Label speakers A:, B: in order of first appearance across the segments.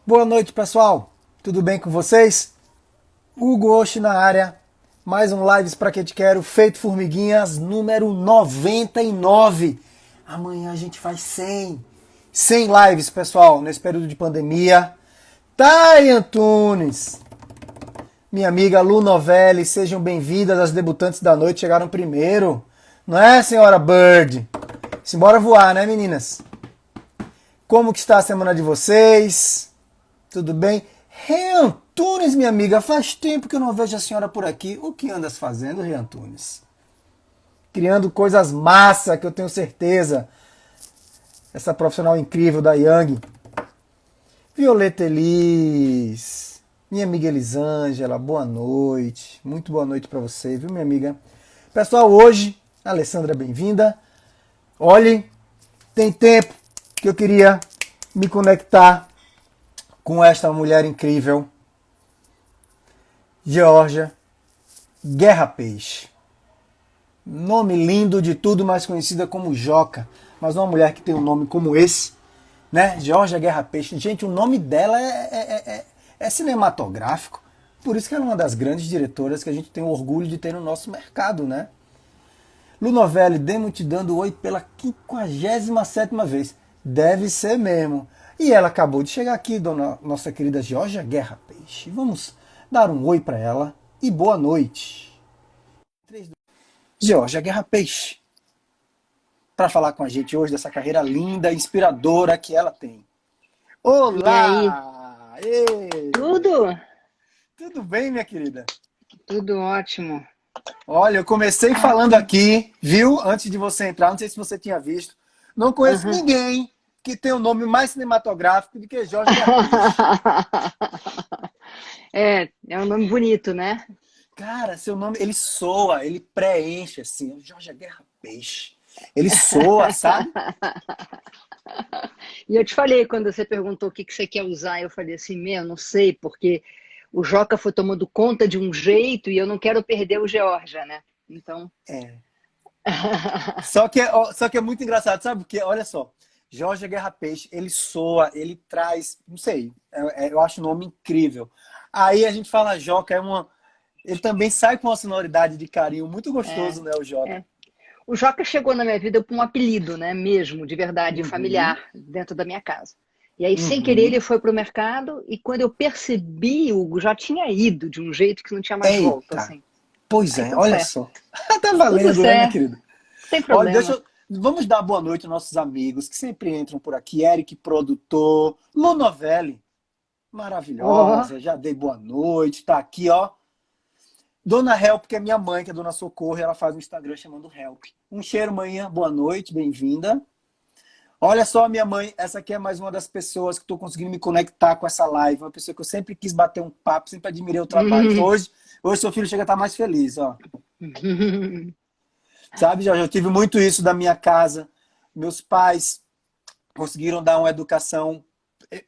A: Boa noite, pessoal. Tudo bem com vocês? Hugo Oshi na área. Mais um Lives Pra Que Te Quero, feito formiguinhas, número 99. Amanhã a gente faz 100. 100 lives, pessoal, nesse período de pandemia. Thay Antunes, minha amiga Lu Novelli, sejam bem-vindas. As debutantes da noite chegaram primeiro. Não é, senhora Bird? Simbora voar, né, meninas? Como que está a semana de vocês? Tudo bem? Rei Antunes, minha amiga, faz tempo que eu não vejo a senhora por aqui. O que andas fazendo, Rei Antunes? Criando coisas massa, que eu tenho certeza. Essa profissional incrível da Yang. Violeta Elis, minha amiga Elisângela, boa noite. Muito boa noite para você, viu, minha amiga? Pessoal, hoje, Alessandra, bem-vinda. Olhe, tem tempo que eu queria me conectar com esta mulher incrível, Georgia Guerra Peixe. Nome lindo de tudo, mais conhecida como Joca. Mas uma mulher que tem um nome como esse, né? Georgia Guerra Peixe. Gente, o nome dela é cinematográfico. Por isso que ela é uma das grandes diretoras que a gente tem o orgulho de ter no nosso mercado, né? Lu Novelli, Demo te dando oi pela 57ª vez. Deve ser mesmo. E ela acabou de chegar aqui, nossa querida Georgia Guerra Peixe. Vamos dar um oi para ela e boa noite. Georgia Guerra Peixe, para falar com a gente hoje dessa carreira linda, inspiradora que ela tem.
B: E aí?
A: Olá! Ei!
B: Tudo?
A: Tudo bem, minha querida?
B: Tudo ótimo.
A: Olha, eu comecei falando aqui, viu? Antes de você entrar, não sei se você tinha visto. Não conheço
B: Aham.
A: ninguém que tem um nome mais cinematográfico do que Jorge Guerra Peixe.
B: É um nome bonito, né?
A: Cara, seu nome, ele soa, ele preenche, assim. Jorge Guerra Peixe. Ele soa, sabe?
B: E eu te falei, quando você perguntou o que que você quer usar, eu falei assim, não sei, porque o Joca foi tomando conta de um jeito e eu não quero perder o Georgia, né? Então,
A: É. Só que é muito engraçado, sabe? Porque, olha só, Jorge Guerra Peixe, ele soa, ele traz, não sei, eu acho o nome incrível. Aí a gente fala Joca, ele também sai com uma sonoridade de carinho muito
B: é,
A: gostoso, né, o Joca?
B: é. O Joca chegou na minha vida com um apelido, né? Mesmo, de verdade,
A: Uhum,
B: familiar, dentro da minha casa. E aí, sem querer, ele
A: uhum.
B: foi pro mercado e quando eu percebi, o Hugo já tinha ido de um jeito que não tinha mais volta,
A: Eita,
B: assim.
A: pois
B: Aí
A: é,
B: tudo
A: olha
B: certo.
A: só. Tá
B: Tudo
A: valendo, né, minha
B: certo,
A: querida?
B: sem
A: Olha,
B: problema.
A: vamos dar boa noite aos nossos amigos que sempre entram por aqui. Eric, produtor, Lu Novelli,
B: Ó,
A: maravilhosa, já dei boa noite, tá aqui, ó. Dona Help, que é minha mãe, que é Dona Socorro, e ela faz um Instagram chamando Help. Um cheiro, manhã, boa noite, bem-vinda. Olha só, minha mãe, essa aqui é mais uma das pessoas que estou conseguindo me conectar com essa live. Uma pessoa que eu sempre quis bater um papo, sempre admirei o trabalho. Então hoje seu filho chega a estar mais feliz, ó. Sabe, já tive muito isso da minha casa. Meus pais conseguiram dar uma educação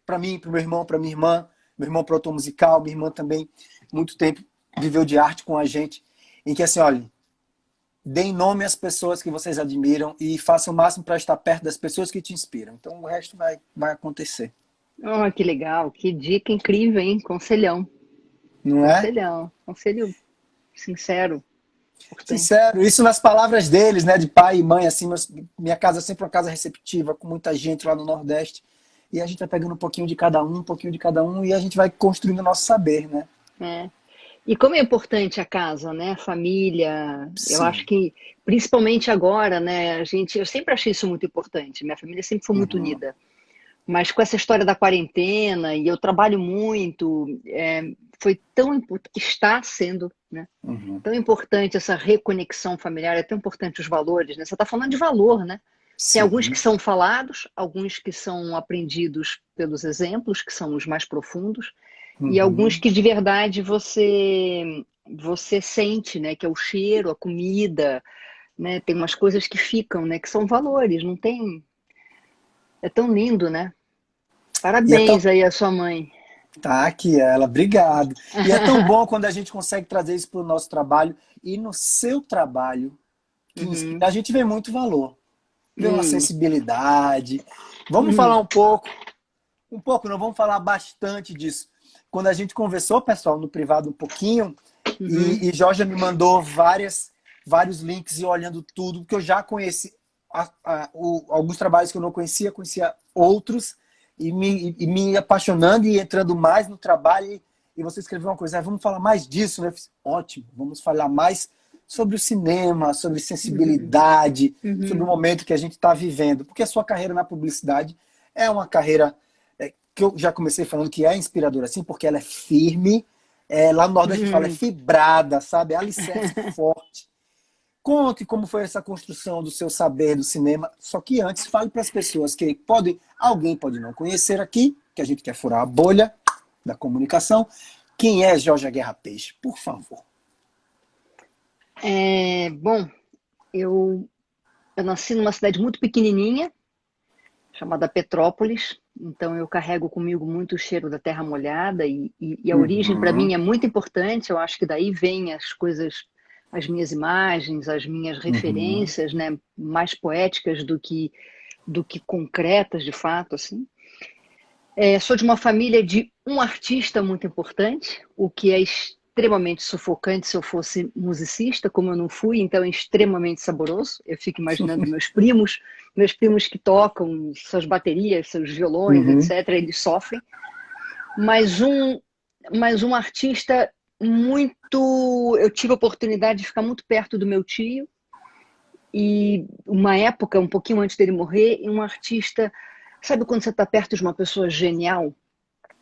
A: para mim, para o meu irmão, para minha irmã. Meu irmão produtor musical, minha irmã também, muito tempo viveu de arte com a gente. Em que assim, olha, deem nome às pessoas que vocês admiram e façam o máximo para estar perto das pessoas que te inspiram. Então o resto vai acontecer.
B: oh, que legal, que dica incrível, hein? Conselhão,
A: Não é?
B: conselhão, conselho sincero, importante.
A: Sincero, isso nas palavras deles, né, de pai e mãe, assim, minha casa é sempre uma casa receptiva, com muita gente lá no Nordeste, e a gente vai pegando um pouquinho de cada um, e a gente vai construindo o nosso saber, né?
B: É. E como é importante a casa, né? A família. Eu acho
A: Sim.
B: que, principalmente agora, né? Eu sempre achei isso muito importante. Minha família sempre foi muito
A: Uhum.
B: unida. Mas com essa história da quarentena, e eu trabalho muito, foi tão importante, está sendo, né?
A: Uhum.
B: Tão importante essa reconexão familiar, é tão importante os valores, né? Você está falando de valor, né? Tem alguns que
A: Sim.
B: são falados, alguns que são aprendidos pelos exemplos, que são os mais profundos, e alguns
A: Uhum.
B: que de verdade você sente, né? Que é o cheiro, a comida, né? Tem umas coisas que ficam, né? Que são valores, não tem. É tão lindo, né?
A: E é tão.
B: Parabéns aí à sua mãe.
A: Tá aqui ela, obrigado. E é tão bom quando a gente consegue trazer isso para o nosso trabalho, e no seu trabalho, que inspira,
B: Uhum.
A: a gente vê muito valor, vê uma
B: Hum.
A: sensibilidade. Vamos falar
B: Uhum.
A: um pouco Um pouco, não vamos falar bastante disso. Quando a gente conversou, pessoal, no privado um pouquinho,
B: Uhum,
A: e Jorge me mandou vários links e olhando tudo, que eu já conheci alguns trabalhos que eu não conhecia, conhecia outros, e me apaixonando e entrando mais no trabalho. E você escreveu uma coisa, vamos falar mais disso, né? Eu fiz, ótimo, vamos falar mais sobre o cinema, sobre
B: uhum,
A: sensibilidade, sobre o
B: uhum,
A: momento que a gente está vivendo. Porque a sua carreira na publicidade é uma carreira que eu já comecei falando que é inspiradora, assim, porque ela é firme. Lá no Nordeste a gente fala, é
B: uhum.
A: fibrada, sabe? É alicerce forte. Conte como foi essa construção do seu saber do cinema. Só que antes, fale para as pessoas que alguém pode não conhecer aqui, que a gente quer furar a bolha da comunicação. Quem é Jorge Guerra Peixe? Por favor.
B: Bom, eu, eu nasci numa cidade muito pequenininha, chamada Petrópolis, então eu carrego comigo muito o cheiro da terra molhada e a origem para mim
A: Uhum,
B: é muito importante. Eu acho que daí vem as coisas, as minhas imagens, as minhas
A: uhum,
B: referências, né, mais poéticas do que concretas de fato, assim. Sou de uma família de um artista muito importante, o que é extremamente sufocante se eu fosse musicista, como eu não fui, então é extremamente saboroso. Eu fico imaginando meus primos que tocam suas baterias, seus violões,
A: uhum,
B: etc., eles sofrem. Mas um, mas um artista muito. Eu tive a oportunidade de ficar muito perto do meu tio, e uma época, um pouquinho antes dele morrer, e um artista. Sabe quando você está perto de uma pessoa genial?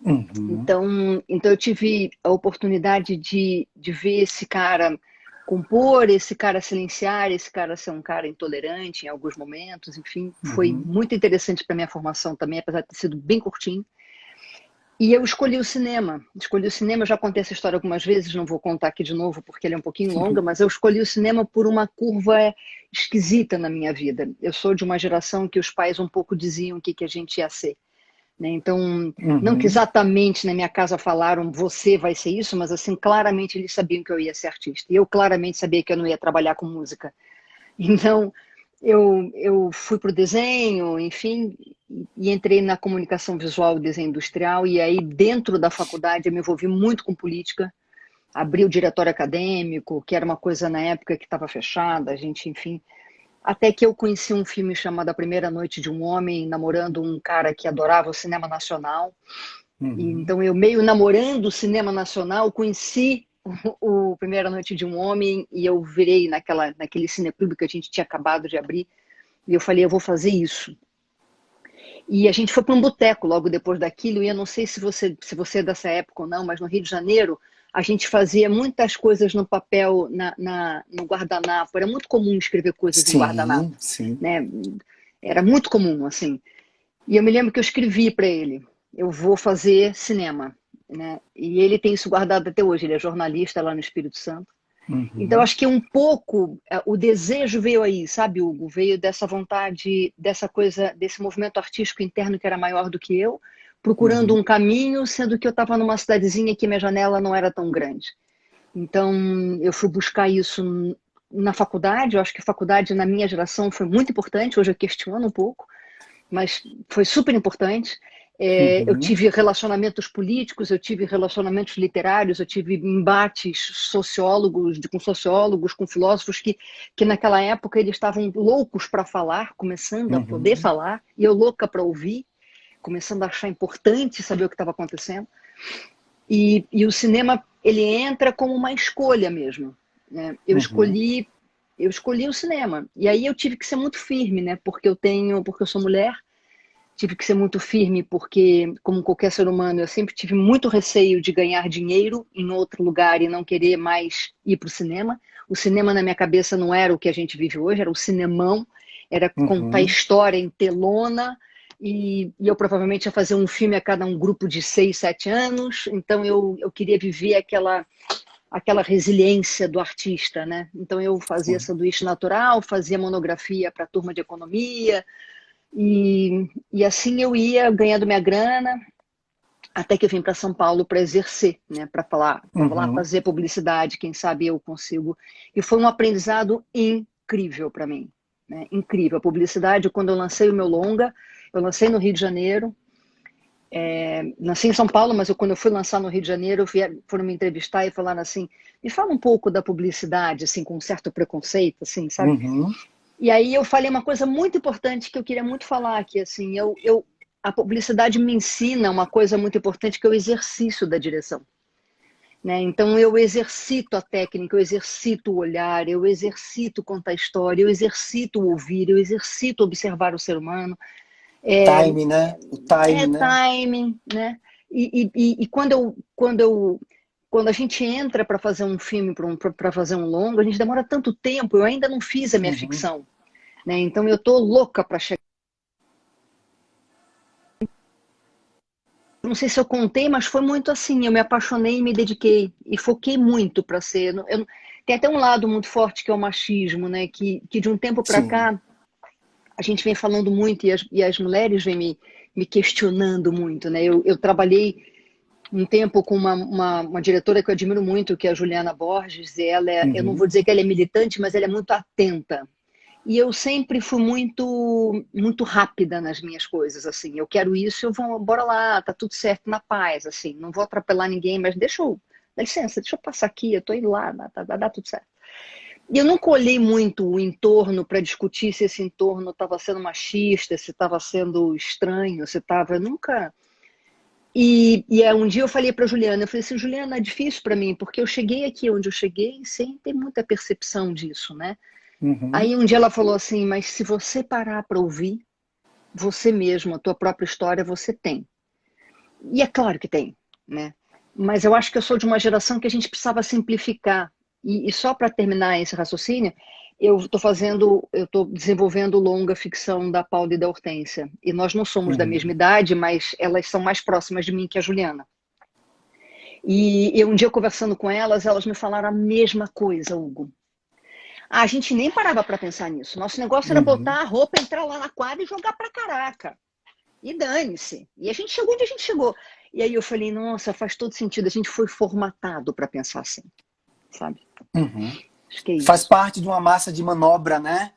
A: uhum,
B: Então eu tive a oportunidade de ver esse cara compor, esse cara silenciar, esse cara ser um cara intolerante em alguns momentos, enfim, foi
A: uhum.
B: muito interessante para minha formação também, apesar de ter sido bem curtinho. E eu escolhi o cinema. Escolhi o cinema, eu já contei essa história algumas vezes, não vou contar aqui de novo porque ele é um pouquinho longa, mas eu escolhi o cinema por uma curva esquisita na minha vida. Eu sou de uma geração que os pais um pouco diziam o que a gente ia ser, né? Então, não que
A: Uhum.
B: exatamente na minha casa falaram você vai ser isso, mas assim, claramente eles sabiam que eu ia ser artista. E eu claramente sabia que eu não ia trabalhar com música. Então, eu fui para o desenho, enfim, e entrei na comunicação visual e desenho industrial, e aí dentro da faculdade eu me envolvi muito com política, abri o diretório acadêmico, que era uma coisa na época que estava fechada, a gente, enfim, até que eu conheci um filme chamado A Primeira Noite de um Homem, namorando um cara que adorava o cinema nacional. E,
A: Uhum.
B: então, eu meio namorando o cinema nacional, conheci o Primeira Noite de um Homem e eu virei naquele cineclube que a gente tinha acabado de abrir. E eu falei, eu vou fazer isso. E a gente foi para um boteco logo depois daquilo, e eu não sei se você é dessa época ou não, mas no Rio de Janeiro a gente fazia muitas coisas no papel, no guardanapo. Era muito comum escrever coisas em guardanapo,
A: Sim, sim.
B: né? Era muito comum, assim. E eu me lembro que eu escrevi para ele: eu vou fazer cinema, né? E ele tem isso guardado até hoje. Ele é jornalista lá no Espírito Santo. Então,
A: Uhum.
B: acho que um pouco o desejo veio aí, sabe, Hugo? Veio dessa vontade, dessa coisa, desse movimento artístico interno que era maior do que eu, procurando
A: Uhum.
B: um caminho, sendo que eu estava numa cidadezinha que minha janela não era tão grande. Então, eu fui buscar isso na faculdade. Eu acho que a faculdade, na minha geração, foi muito importante. Hoje eu questiono um pouco, mas foi super importante. Eu
A: Uhum.
B: tive relacionamentos políticos, eu tive relacionamentos literários, eu tive embates com sociólogos, com filósofos que naquela época eles estavam loucos para falar, começando a poder
A: Uhum.
B: falar, e eu louca para ouvir, começando a achar importante saber o que estava acontecendo. E o cinema, ele entra como uma escolha mesmo, né?
A: Uhum.
B: Eu escolhi o cinema. E aí eu tive que ser muito firme, né? Porque eu sou mulher. Tive que ser muito firme porque, como qualquer ser humano, eu sempre tive muito receio de ganhar dinheiro em outro lugar e não querer mais ir para o cinema. O cinema na minha cabeça não era o que a gente vive hoje, era o cinemão, era contar
A: Uhum.
B: história em telona, e eu provavelmente ia fazer um filme a cada um grupo de 6, 7 anos. Então eu queria viver aquela resiliência do artista, né? Então eu fazia
A: Sim.
B: sanduíche natural, fazia monografia para a turma de economia, e assim eu ia ganhando minha grana, até que eu vim para São Paulo para exercer, né? Para falar, vamos lá
A: Uhum.
B: fazer publicidade, quem sabe eu consigo. E foi um aprendizado incrível para mim, né? Incrível. A publicidade, quando eu lancei o meu longa, eu lancei no Rio de Janeiro, Nasci em São Paulo, mas quando eu fui lançar no Rio de Janeiro, foram me entrevistar e falaram assim, me fala um pouco da publicidade, assim, com um certo preconceito, assim, sabe?
A: Uhum.
B: E aí eu falei uma coisa muito importante que eu queria muito falar aqui, assim, a publicidade me ensina uma coisa muito importante que é o exercício da direção. Né? Então eu exercito a técnica, eu exercito o olhar, eu exercito contar história, eu exercito ouvir, eu exercito observar o ser humano.
A: Time, né? O time, né?
B: Timing, né? E quando a gente entra para fazer um filme, para fazer um longo, a gente demora tanto tempo, eu ainda não fiz a minha
A: Uhum.
B: ficção. Né? Então eu tô louca para chegar. Não sei se eu contei, mas foi muito assim. Eu me apaixonei e me dediquei e foquei muito para ser. Tem até um lado muito forte que é o machismo, né? Que de um tempo para
A: Sim.
B: cá a gente vem falando muito e as mulheres vêm me questionando muito, né? Eu trabalhei um tempo com uma diretora que eu admiro muito, que é a Juliana Borges, e eu não vou
A: Uhum.
B: dizer que ela é militante, mas ela é muito atenta. E eu sempre fui muito rápida nas minhas coisas, assim. Eu quero isso, eu vou, bora lá, tá tudo certo, na paz, assim. Não vou atropelar ninguém, mas dá licença, deixa eu passar aqui, eu tô indo lá, dá tudo certo. E eu nunca olhei muito o entorno para discutir se esse entorno estava sendo machista, se estava sendo estranho, se estava. Nunca. Um dia eu falei para Juliana, eu falei assim, Juliana, é difícil para mim, porque eu cheguei aqui onde eu cheguei sem ter muita percepção disso, né?
A: Uhum.
B: Aí um dia ela falou assim, mas se você parar para ouvir, você mesmo, a tua própria história, você tem. E é claro que tem, né? Mas eu acho que eu sou de uma geração que a gente precisava simplificar. E só para terminar esse raciocínio, eu estou desenvolvendo longa ficção da Paula e da Hortência. E nós não somos da mesma
A: Uhum.
B: idade, mas elas são mais próximas de mim que a Juliana. E um dia conversando com elas me falaram a mesma coisa, Hugo. A gente nem parava para pensar nisso. Nosso negócio era botar
A: Uhum.
B: a roupa, entrar lá na quadra e jogar para caraca. E dane-se. E a gente chegou onde a gente chegou. E aí eu falei, nossa, faz todo sentido. A gente foi formatado para pensar assim, sabe?
A: Uhum.
B: Acho que é
A: Faz
B: isso.
A: parte de uma massa de manobra, né?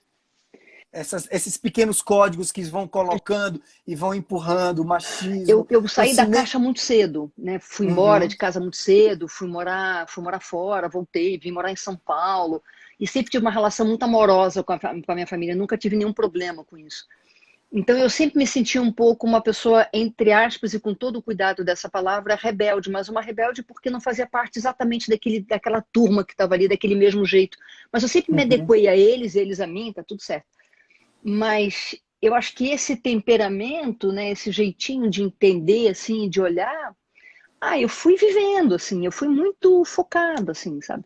A: Esses pequenos códigos que vão colocando e vão empurrando o machismo,
B: Eu
A: o
B: saí da
A: cinema.
B: caixa muito cedo, né? Fui embora
A: Uhum.
B: de casa muito cedo, fui morar fora, voltei, vim morar em São Paulo. E sempre tive uma relação muito amorosa com a minha família. Nunca tive nenhum problema com isso. Então eu sempre me senti um pouco uma pessoa, entre aspas, e com todo o cuidado dessa palavra, rebelde, mas uma rebelde porque não fazia parte exatamente daquela turma que estava ali, daquele mesmo jeito. Mas eu sempre me
A: Uhum.
B: adequei a eles a mim, tá tudo certo. Mas eu acho que esse temperamento, né, esse jeitinho de entender, assim, de olhar, eu fui vivendo, assim, eu fui muito focada, assim, sabe?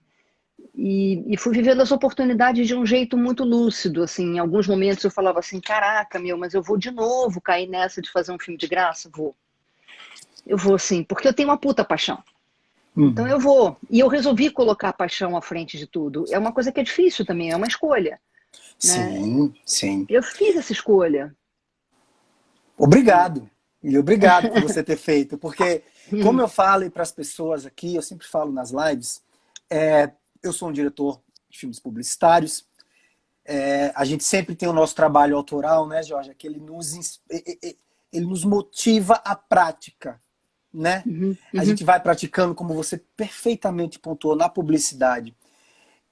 B: E fui vivendo as oportunidades de um jeito muito lúcido, assim, em alguns momentos eu falava assim, caraca, meu, mas eu vou de novo cair nessa de fazer um filme de graça? Vou. Eu vou sim, porque eu tenho uma puta paixão. Então
A: Uhum.
B: eu vou. E eu resolvi colocar a paixão à frente de tudo. É uma coisa que é difícil também, é uma escolha, né?
A: Sim, sim.
B: Eu fiz essa escolha.
A: Obrigado. E obrigado por você ter feito, porque, como eu falo para as pessoas aqui, eu sempre falo nas lives, eu sou um diretor de filmes publicitários. A gente sempre tem o nosso trabalho autoral, né, Jorge? Que ele nos motiva à prática, né?
B: Uhum,
A: A
B: uhum,
A: gente vai praticando, como você perfeitamente pontuou, na publicidade.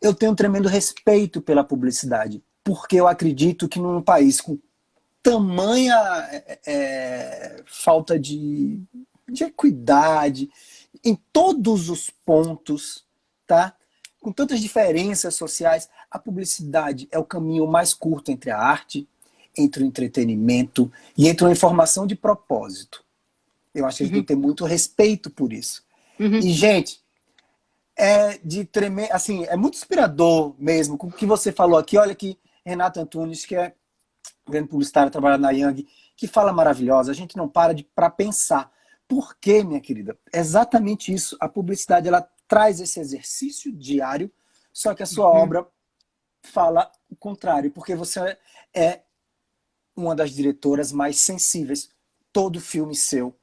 A: Eu tenho um tremendo respeito pela publicidade, porque eu acredito que num país com tamanha falta de equidade em todos os pontos, tá? Com tantas diferenças sociais, a publicidade é o caminho mais curto entre a arte, entre o entretenimento e entre uma informação de propósito. Eu acho que a gente tem
B: uhum,
A: que ter muito respeito por isso.
B: uhum,
A: E, gente, é de tremer, assim, é muito inspirador mesmo, com o que você falou aqui. Olha aqui, Renato Antunes, que é grande publicitário, trabalha na Young, que fala maravilhosa. A gente não para para pensar. Por quê, minha querida? É exatamente isso. A publicidade, ela traz esse exercício diário, só que a sua
B: uhum,
A: obra fala o contrário, porque você é uma das diretoras mais sensíveis. Todo filme seu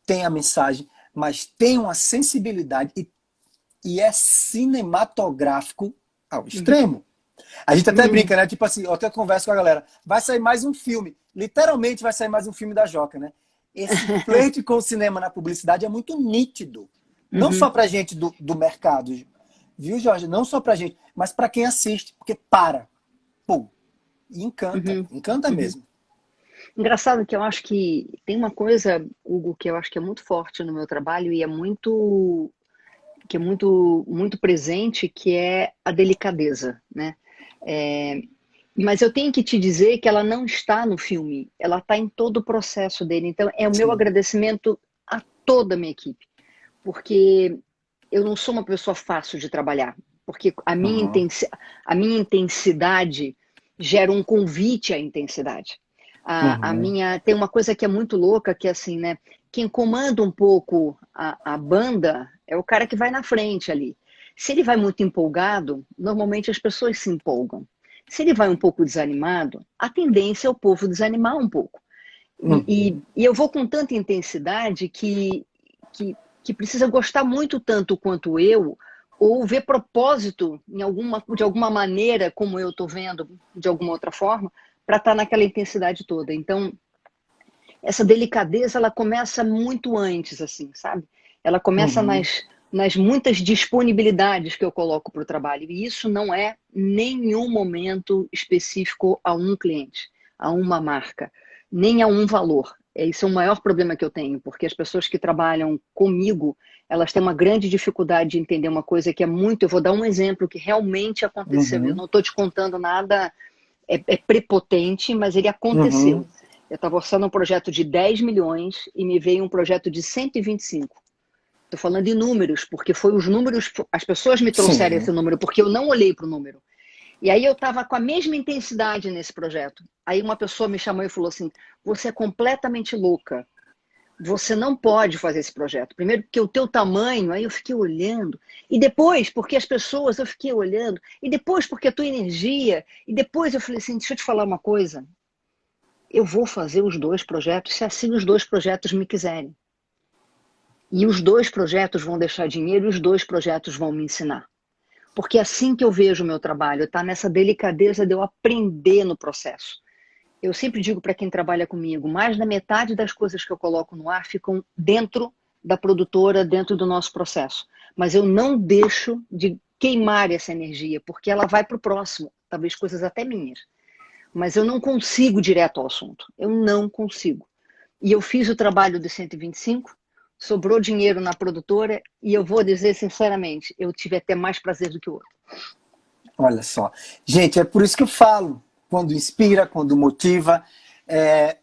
A: tem a mensagem, mas tem uma sensibilidade e é cinematográfico ao
B: uhum,
A: extremo. A gente até
B: uhum.
A: brinca, né? Tipo assim, eu até converso com a galera. Vai sair mais um filme. Literalmente vai sair mais um filme da Joca, né? Esse flerte com o cinema na publicidade é muito nítido. Não
B: Uhum,
A: só pra gente do mercado, viu, Jorge? Não só pra gente, mas pra quem assiste, porque para, pô, e encanta,
B: uhum,
A: encanta
B: uhum.
A: mesmo.
B: Engraçado que eu acho que tem uma coisa, Hugo, que eu acho que é muito forte no meu trabalho e é muito presente, que é a delicadeza, né? É, mas eu tenho que te dizer que ela não está no filme, ela está em todo o processo dele. Então, é o meu
A: Sim.
B: agradecimento a toda a minha equipe, porque eu não sou uma pessoa fácil de trabalhar, porque
A: Uhum.
B: a minha intensidade gera um convite à intensidade. A
A: Uhum.
B: minha tem uma coisa que é muito louca, que é assim, né? Quem comanda um pouco a banda é o cara que vai na frente ali. Se ele vai muito empolgado, normalmente as pessoas se empolgam. Se ele vai um pouco desanimado, a tendência é o povo desanimar um pouco.
A: Uhum.
B: E eu vou com tanta intensidade que precisa gostar muito tanto quanto eu, ou ver propósito de alguma maneira, como eu estou vendo, de alguma outra forma, para estar naquela intensidade toda. Então, essa delicadeza, ela começa muito antes, assim, sabe? Ela começa
A: Uhum.
B: nas muitas disponibilidades que eu coloco para o trabalho. E isso não é nenhum momento específico a um cliente, a uma marca, nem a um valor. Esse é o maior problema que eu tenho, porque as pessoas que trabalham comigo, elas têm uma grande dificuldade de entender uma coisa que é muito. Eu vou dar um exemplo que realmente aconteceu. Eu
A: Uhum.
B: não estou te contando nada prepotente, mas ele aconteceu.
A: Uhum.
B: Eu estava orçando um projeto de 10 milhões e me veio um projeto de 125. Estou falando em números, porque foi os números, as pessoas me trouxeram esse
A: Sim.
B: número, porque eu não olhei para o número. E aí eu estava com a mesma intensidade nesse projeto. Aí uma pessoa me chamou e falou assim: você é completamente louca. Você não pode fazer esse projeto. Primeiro, porque o teu tamanho, aí eu fiquei olhando. E depois, porque as pessoas, eu fiquei olhando. E depois, porque a tua energia. E depois eu falei assim: deixa eu te falar uma coisa. Eu vou fazer os dois projetos se assim os dois projetos me quiserem. E os dois projetos vão deixar dinheiro e os dois projetos vão me ensinar. Porque é assim que eu vejo o meu trabalho, está nessa delicadeza de eu aprender no processo. Eu sempre digo para quem trabalha comigo, mais da metade das coisas que eu coloco no ar ficam dentro da produtora, dentro do nosso processo. Mas eu não deixo de queimar essa energia, porque ela vai para o próximo, talvez coisas até minhas. Mas eu não consigo direto ao assunto. Eu não consigo. E eu fiz o trabalho de 125, sobrou dinheiro na produtora e eu vou dizer sinceramente, eu tive até mais prazer do que o outro.
A: Olha só. Gente, é por isso que eu falo. Quando inspira, quando motiva,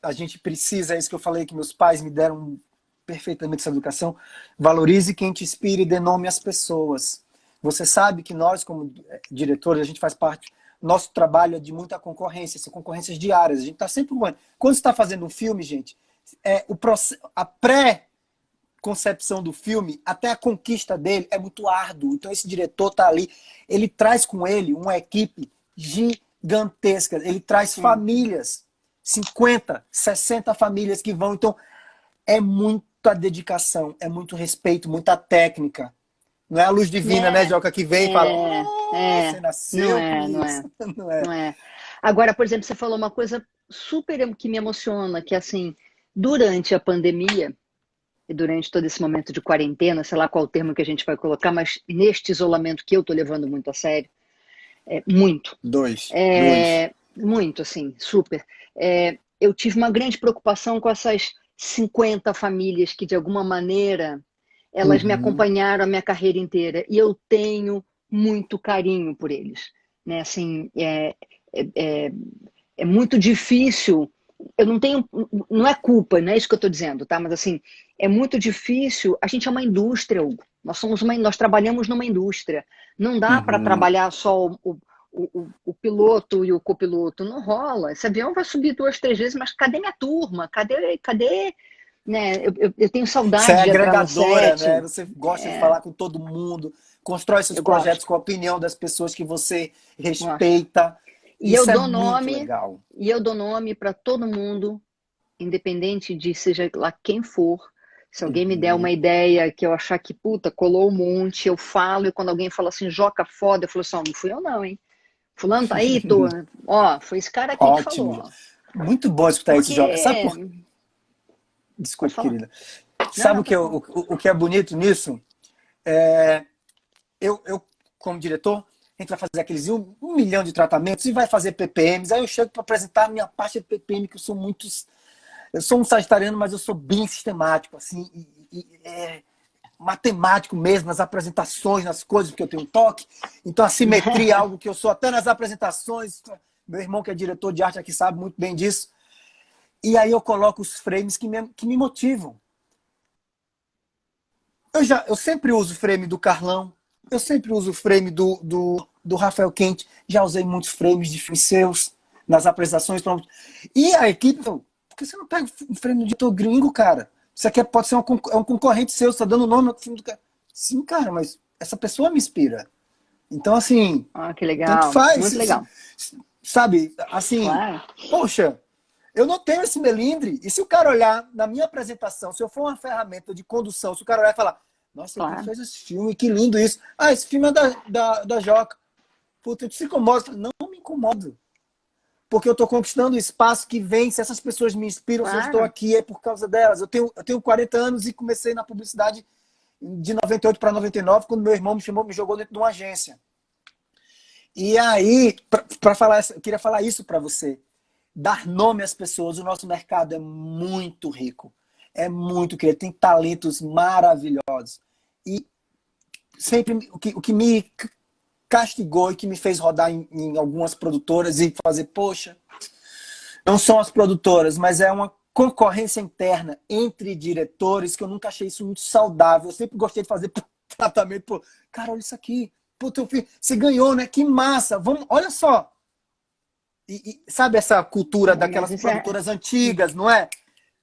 A: a gente precisa, é isso que eu falei, que meus pais me deram perfeitamente essa educação. Valorize quem te inspira e dê nome às pessoas. Você sabe que nós, como diretores, a gente faz parte. Nosso trabalho é de muita concorrência, são concorrências diárias. A gente está sempre. Quando você está fazendo um filme, gente, a pré-concepção do filme, até a conquista dele, é muito árduo. Então, esse diretor está ali, ele traz com ele uma equipe gigantesca, ele traz
B: É,
A: famílias, 50, 60 famílias que vão. Então, é muita dedicação, é muito respeito, muita técnica. Não é a luz divina, né,
B: né?
A: Joca, que vem e fala: você
B: Não
A: nasceu com
B: é, não
A: isso.
B: é,
A: Não é.
B: não é. Agora, por exemplo, você falou uma coisa super que me emociona, que assim, durante a pandemia e durante todo esse momento de quarentena, sei lá qual o termo que a gente vai colocar, mas neste isolamento que eu estou levando muito a sério, muito,
A: Dois.
B: muito assim, super. Eu tive uma grande preocupação com essas 50 famílias que de alguma maneira elas me
A: Uhum.
B: acompanharam a minha carreira inteira e eu tenho muito carinho por eles, né? Assim, é, é, é muito difícil. Eu não tenho, não é culpa, não é isso que eu estou dizendo, tá? Mas assim, é muito difícil. A gente é uma indústria, Hugo. Nós trabalhamos numa indústria. Não dá para
A: Uhum.
B: trabalhar só o piloto e o copiloto. Não rola. Esse avião vai subir duas, três vezes, mas cadê minha turma? Cadê, né? Eu tenho
A: Você é
B: saudade de entrar no
A: agregadora, né?
B: set.
A: Você gosta de falar com todo mundo, constrói seus
B: Eu
A: projetos
B: gosto,
A: com a opinião das pessoas que você
B: gosto.
A: respeita.
B: E eu
A: Isso é
B: dou
A: muito
B: nome,
A: legal.
B: e eu dou nome para todo mundo, independente de seja lá quem for. Se alguém me der uma
A: Uhum.
B: ideia que eu achar que, puta, colou um monte, eu falo, e quando alguém fala assim, Joca, foda, eu falo assim, ó, não fui eu não, hein? Fulano tá aí, tô. Ó, foi esse cara aqui que falou,
A: Ótimo.
B: ó.
A: Muito bom escutar isso,
B: Porque
A: Joca. Sabe por
B: Pode
A: Desculpe,
B: falar.
A: querida.
B: Não,
A: Sabe
B: não,
A: o que é,
B: pode falar.
A: o que é bonito nisso? É, eu, como diretor, a gente vai fazer aqueles 1 milhão de tratamentos e vai fazer PPMs. Aí eu chego para apresentar a minha parte de PPM, que eu sou muito. Eu sou um sagitariano, mas eu sou bem sistemático, assim, matemático mesmo, nas apresentações, nas coisas, porque eu tenho um toque. Então, a simetria é algo que eu sou até nas apresentações. Meu irmão, que é diretor de arte aqui, sabe muito bem disso. E aí eu coloco os frames que me motivam. Eu sempre uso o frame do Carlão, eu sempre uso o frame do Rafael Quente, já usei muitos frames de filmes seus nas apresentações. E a equipe falou, por que você não pega um frame do diretor gringo, cara? Isso aqui pode ser um concorrente seu, você tá dando nome ao filme do cara. Sim, cara, mas essa pessoa me inspira. Então, assim,
B: Ah, que
A: tanto
B: legal.
A: faz.
B: Muito legal.
A: Sabe, assim,
B: Claro,
A: poxa, eu não tenho esse melindre. E se o cara olhar na minha apresentação, se eu for uma ferramenta de condução, se o cara olhar e falar, nossa, quem
B: claro.
A: fez esse filme? Que lindo isso. Ah, esse filme é da Joca. Puta, eu te incomodo. Não me incomodo. Porque eu estou conquistando o espaço que vem. Se essas pessoas me inspiram, se eu estou
B: Claro.
A: aqui, é por causa delas. Eu tenho 40 anos e comecei na publicidade de 98 para 99, quando meu irmão me chamou, me jogou dentro de uma agência. E aí, para falar, eu queria falar isso para você. Dar nome às pessoas. O nosso mercado é muito rico. É muito criativo. Tem talentos maravilhosos. E sempre o que me castigou e que me fez rodar em algumas produtoras e fazer, poxa, não são as produtoras, mas é uma concorrência interna entre diretores que eu nunca achei isso muito saudável. Eu sempre gostei de fazer tratamento. Pô, cara, olha isso aqui. Pô, teu filho, você ganhou, né? Que massa. Vamos, olha só. Sabe essa cultura
B: É, mas
A: daquelas
B: isso é.
A: produtoras antigas, não é?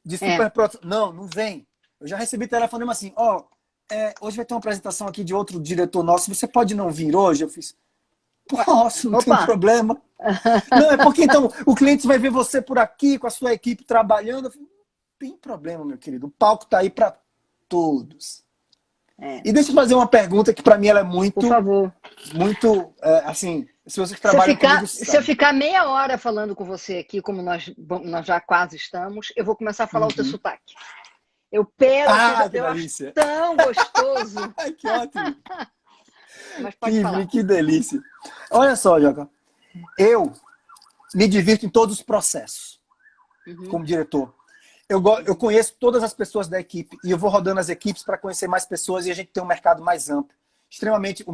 A: De
B: É.
A: super. Não, não vem. Eu já recebi telefonema assim: ó, hoje vai ter uma apresentação aqui de outro diretor nosso, você pode não vir hoje? Eu fiz,
B: Ué,
A: posso, não tem
B: opa!
A: problema. Não, é porque então o cliente vai ver você por aqui, com a sua equipe trabalhando. Eu fiz, não tem problema, meu querido. O palco tá aí para todos.
B: É,
A: E deixa eu fazer uma pergunta que para mim ela é
B: por
A: muito,
B: favor.
A: muito, assim, se vocês que
B: Se eu
A: trabalham comigo
B: ficar, se eu
A: sabem.
B: ficar meia hora falando com você aqui, como nós já quase estamos, eu vou começar a falar o teu
A: Uhum.
B: sotaque. Eu pego, assim,
A: Ah, que
B: eu acho
A: delícia!
B: tão gostoso.
A: Que ótimo!
B: Mas pode
A: Que,
B: falar.
A: que delícia! Olha só, Joca, eu me divirto em todos os processos,
B: Uhum,
A: como diretor. Eu
B: uhum,
A: conheço todas as pessoas da equipe e eu vou rodando as equipes para conhecer mais pessoas e a gente ter um mercado mais amplo. Extremamente,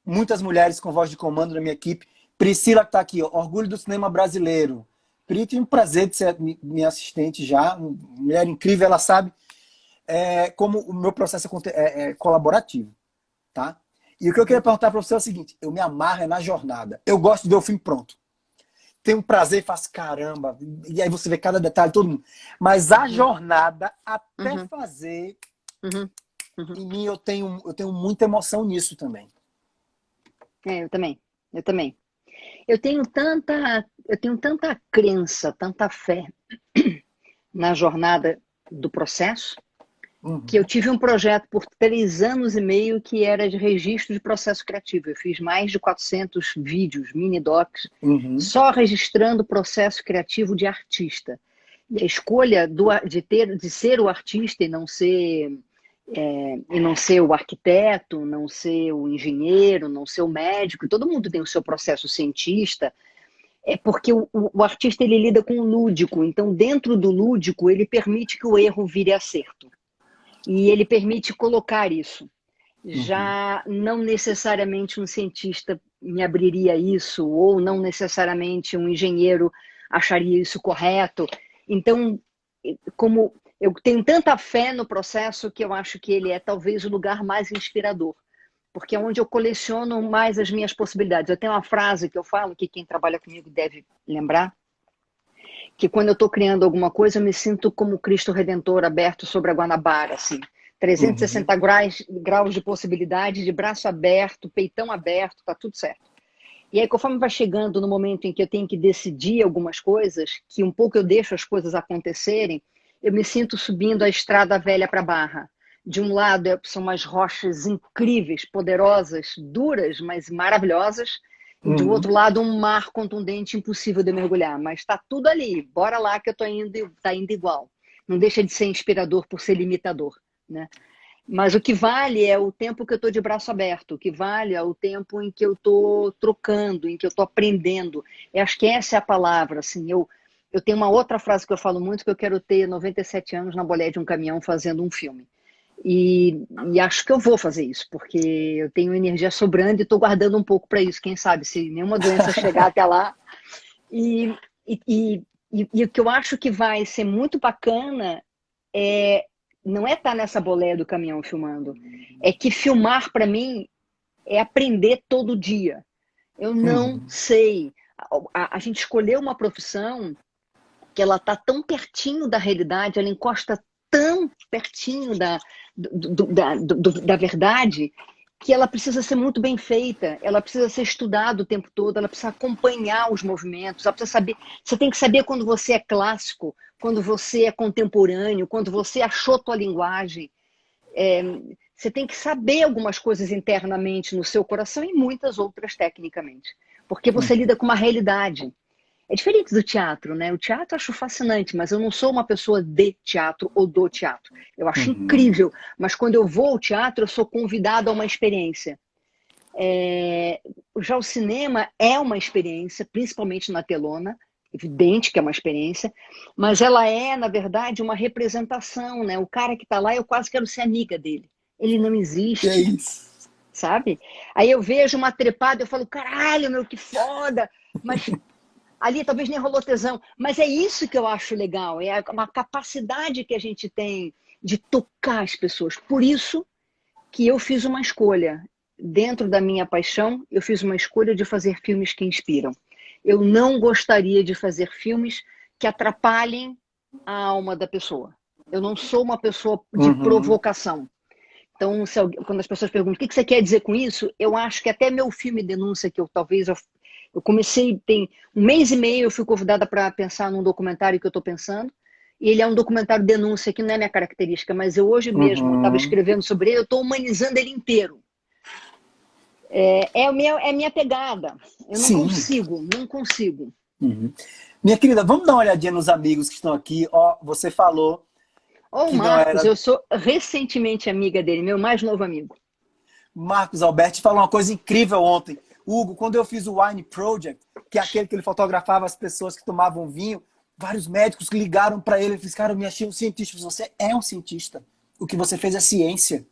A: muitas mulheres com voz de comando na minha equipe. Priscila que está aqui, ó, orgulho do cinema brasileiro. Pri tem um prazer de ser minha assistente já, uma mulher incrível, ela sabe como o meu processo é colaborativo, tá? E o que eu queria
B: uhum,
A: perguntar para você é o seguinte: eu me amarro na jornada. Eu gosto de ver o filme pronto. Tenho um prazer e faço caramba. E aí você vê cada detalhe, todo mundo. Mas a
B: uhum,
A: jornada até
B: uhum,
A: fazer,
B: uhum, uhum.
A: em mim eu tenho muita emoção nisso também.
B: É, eu também. Eu também. Eu tenho tanta crença, tanta fé na jornada do processo, que eu
A: Uhum,
B: tive um projeto por 3 anos e meio que era de registro de processo criativo. Eu fiz mais de 400 vídeos, mini docs,
A: uhum,
B: só registrando o processo criativo de artista. E a escolha de ser o artista e não ser o arquiteto, não ser o engenheiro, não ser o médico, todo mundo tem o seu processo cientista, é porque o artista ele lida com o lúdico, então dentro do lúdico ele permite que o erro vire acerto. E ele permite colocar isso.
A: uhum,
B: Já não necessariamente um cientista me abriria isso, ou não necessariamente um engenheiro acharia isso correto. Então, como eu tenho tanta fé no processo que eu acho que ele é talvez o lugar mais inspirador, porque é onde eu coleciono mais as minhas possibilidades. Eu tenho uma frase que eu falo, que quem trabalha comigo deve lembrar, que quando eu estou criando alguma coisa, eu me sinto como Cristo Redentor aberto sobre a Guanabara, assim.
A: uhum,
B: 360 graus de possibilidade, de braço aberto, peitão aberto, tá tudo certo. E aí, conforme vai chegando no momento em que eu tenho que decidir algumas coisas, que um pouco eu deixo as coisas acontecerem, eu me sinto subindo a estrada velha para a Barra. De um lado são umas rochas incríveis, poderosas, duras, mas maravilhosas, e do
A: uhum.
B: outro lado um mar contundente, impossível de mergulhar. Mas está tudo ali, bora lá que eu estou indo, tá indo igual. não deixa de ser inspirador por ser limitador, né? Mas o que vale é o tempo que eu estou de braço aberto, o que vale é o tempo em que eu estou trocando, em que eu estou aprendendo. Eu acho que essa é a palavra. Assim, eu tenho uma outra frase que eu falo muito, que eu quero ter 97 anos na boleia de um caminhão fazendo um filme. E acho que eu vou fazer isso, porque eu tenho energia sobrando e estou guardando um pouco para isso. Quem sabe, se nenhuma doença chegar até lá. E, e o que eu acho que vai ser muito bacana não é estar nessa boleia do caminhão filmando, é que filmar para mim é aprender todo dia. Eu não sei. A gente escolheu uma profissão que ela está tão pertinho da realidade, ela encosta tão pertinho da verdade, que ela precisa ser muito bem feita, ela precisa ser estudada o tempo todo, ela precisa acompanhar os movimentos, ela precisa saber. Você tem que saber quando você é clássico, quando você é contemporâneo, quando você achou tua linguagem. Você tem que saber algumas coisas internamente no seu coração e muitas outras tecnicamente, porque você lida com uma realidade. É diferente do teatro, né? O teatro eu acho fascinante, mas eu não sou uma pessoa de teatro ou do teatro. Eu acho incrível, mas quando eu vou ao teatro, eu sou convidada a uma experiência. Já o cinema é uma experiência, principalmente na telona, evidente que é uma experiência, mas ela é, na verdade, uma representação, né? O cara que está lá, eu quase quero ser amiga dele. Ele não
A: Que é
B: existe,
A: isso?
B: sabe? Aí eu vejo uma trepada, eu falo, caralho, meu, que foda! Mas ali talvez nem rolou tesão, mas é isso que eu acho legal, é uma capacidade que a gente tem de tocar as pessoas. Por isso que eu fiz uma escolha. Dentro da minha paixão, eu fiz uma escolha de fazer filmes que inspiram. Eu não gostaria de fazer filmes que atrapalhem a alma da pessoa. Eu não sou uma pessoa de provocação. Então, quando as pessoas perguntam o que você quer dizer com isso, eu acho que até meu filme Denúncia, que eu comecei, tem um mês e meio, eu fui convidada para pensar num documentário que eu estou pensando, e ele é um documentário denúncia, que não é minha característica, mas eu hoje mesmo estava escrevendo sobre ele, eu estou humanizando ele inteiro. É minha pegada. Eu não
A: Sim.
B: consigo, não consigo.
A: Minha querida, vamos dar uma olhadinha nos amigos que estão aqui. Ó, você falou
B: Ó, o
A: que não
B: Marcos,
A: era...
B: eu sou recentemente amiga dele, meu mais novo amigo.
A: Marcos Alberti falou uma coisa incrível ontem. Hugo, quando eu fiz o Wine Project, que é aquele que ele fotografava as pessoas que tomavam vinho, vários médicos ligaram para ele e falaram, cara, eu me achei um cientista. Você é um cientista. O que você fez é ciência.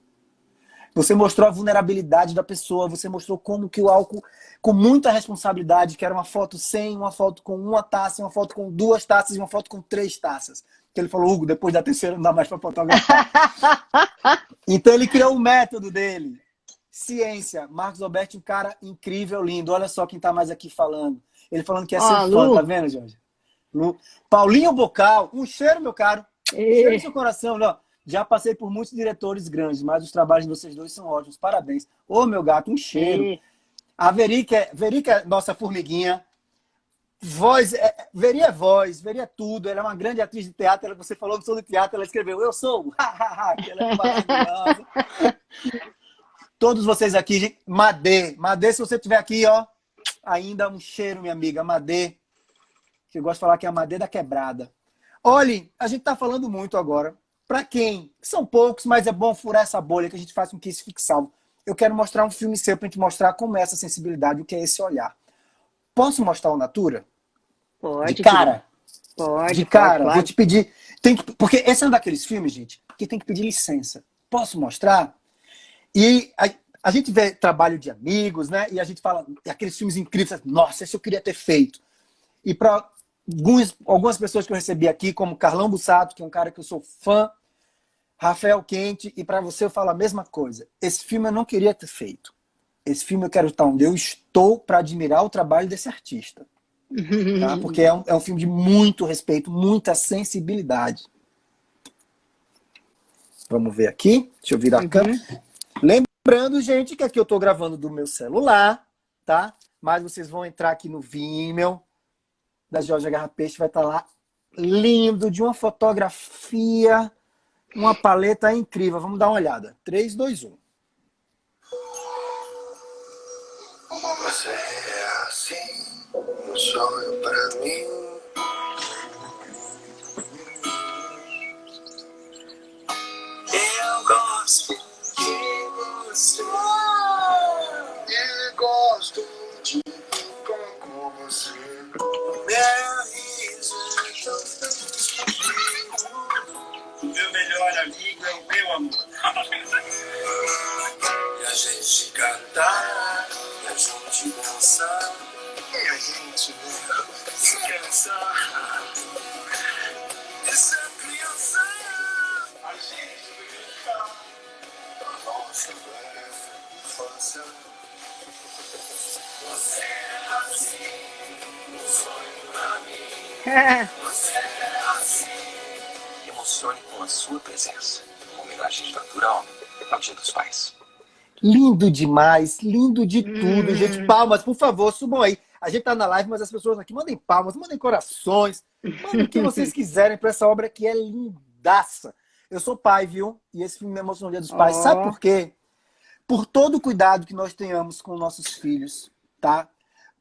A: Você mostrou a vulnerabilidade da pessoa, você mostrou como que o álcool, com muita responsabilidade, que era uma foto sem, uma foto com uma taça, uma foto com 2 taças e uma foto com 3 taças. Que ele falou, Hugo, depois da terceira não dá mais para fotografar. Então ele criou um método dele. Ciência. Marcos Alberti, um cara incrível, lindo. Olha só quem tá mais aqui falando. Ele falando que é seu fã, tá vendo, Jorge? Lu. Paulinho Bocal, um cheiro, meu caro. Um cheiro no seu coração, não. Já passei por muitos diretores grandes, mas os trabalhos de vocês dois são ótimos. Parabéns. Ô, meu gato, um cheiro. A Verica é nossa formiguinha. Voz, Veri é voz, Veri é tudo. Ela é uma grande atriz de teatro. Você falou sobre teatro, ela escreveu Eu Sou. Que ela é maravilhosa. Todos vocês aqui, Madê. Madê, se você estiver aqui, ó, ainda um cheiro, minha amiga. Madê, que eu gosto de falar que é a Madê da quebrada. Olhe, a gente tá falando muito agora. Para quem? São poucos, mas é bom furar essa bolha que a gente faz com que isso fique salvo. Eu quero mostrar um filme seu pra gente mostrar como é essa sensibilidade, o que é esse olhar. Posso mostrar o Natura?
B: Pode,
A: De cara?
B: Pode,
A: De cara,
B: claro.
A: vou te pedir. Porque esse é um daqueles filmes, gente, que tem que pedir licença. Posso mostrar? E a gente vê trabalho de amigos, né? E a gente fala, aqueles filmes incríveis, nossa, esse eu queria ter feito. E para algumas pessoas que eu recebi aqui, como Carlão Bussato, que é um cara que eu sou fã, Rafael Quente, e para você eu falo a mesma coisa. Esse filme eu não queria ter feito. Esse filme eu quero estar onde eu estou para admirar o trabalho desse artista. Tá? Porque é um filme de muito respeito, muita sensibilidade. Vamos ver aqui. Deixa eu virar a câmera. Lembrando, gente, que aqui eu estou gravando do meu celular, tá? Mas vocês vão entrar aqui no Vimeo da Jorge Agarra Peixe, vai estar lá lindo, de uma fotografia, uma paleta incrível. Vamos dar uma olhada. 3, 2, 1.
C: Você é assim, um sonho pra mim. E a gente cantar, e a gente dançar, e a gente pensar. Essa criança, a gente brincar, a nossa velha infância. Você é assim, um sonho pra mim. Você é assim. Emocione com a sua presença. Uma homenagem natural ao Dia dos Pais.
A: Lindo demais, lindo de tudo, gente. Palmas, por favor, subam aí. A gente tá na live, mas as pessoas aqui mandem palmas, mandem corações, mandem o que vocês quiserem para essa obra que é lindaça. Eu sou pai, viu? E esse filme me emocionou no Dia dos Pais. Sabe por quê? Por todo o cuidado que nós tenhamos com nossos filhos, tá?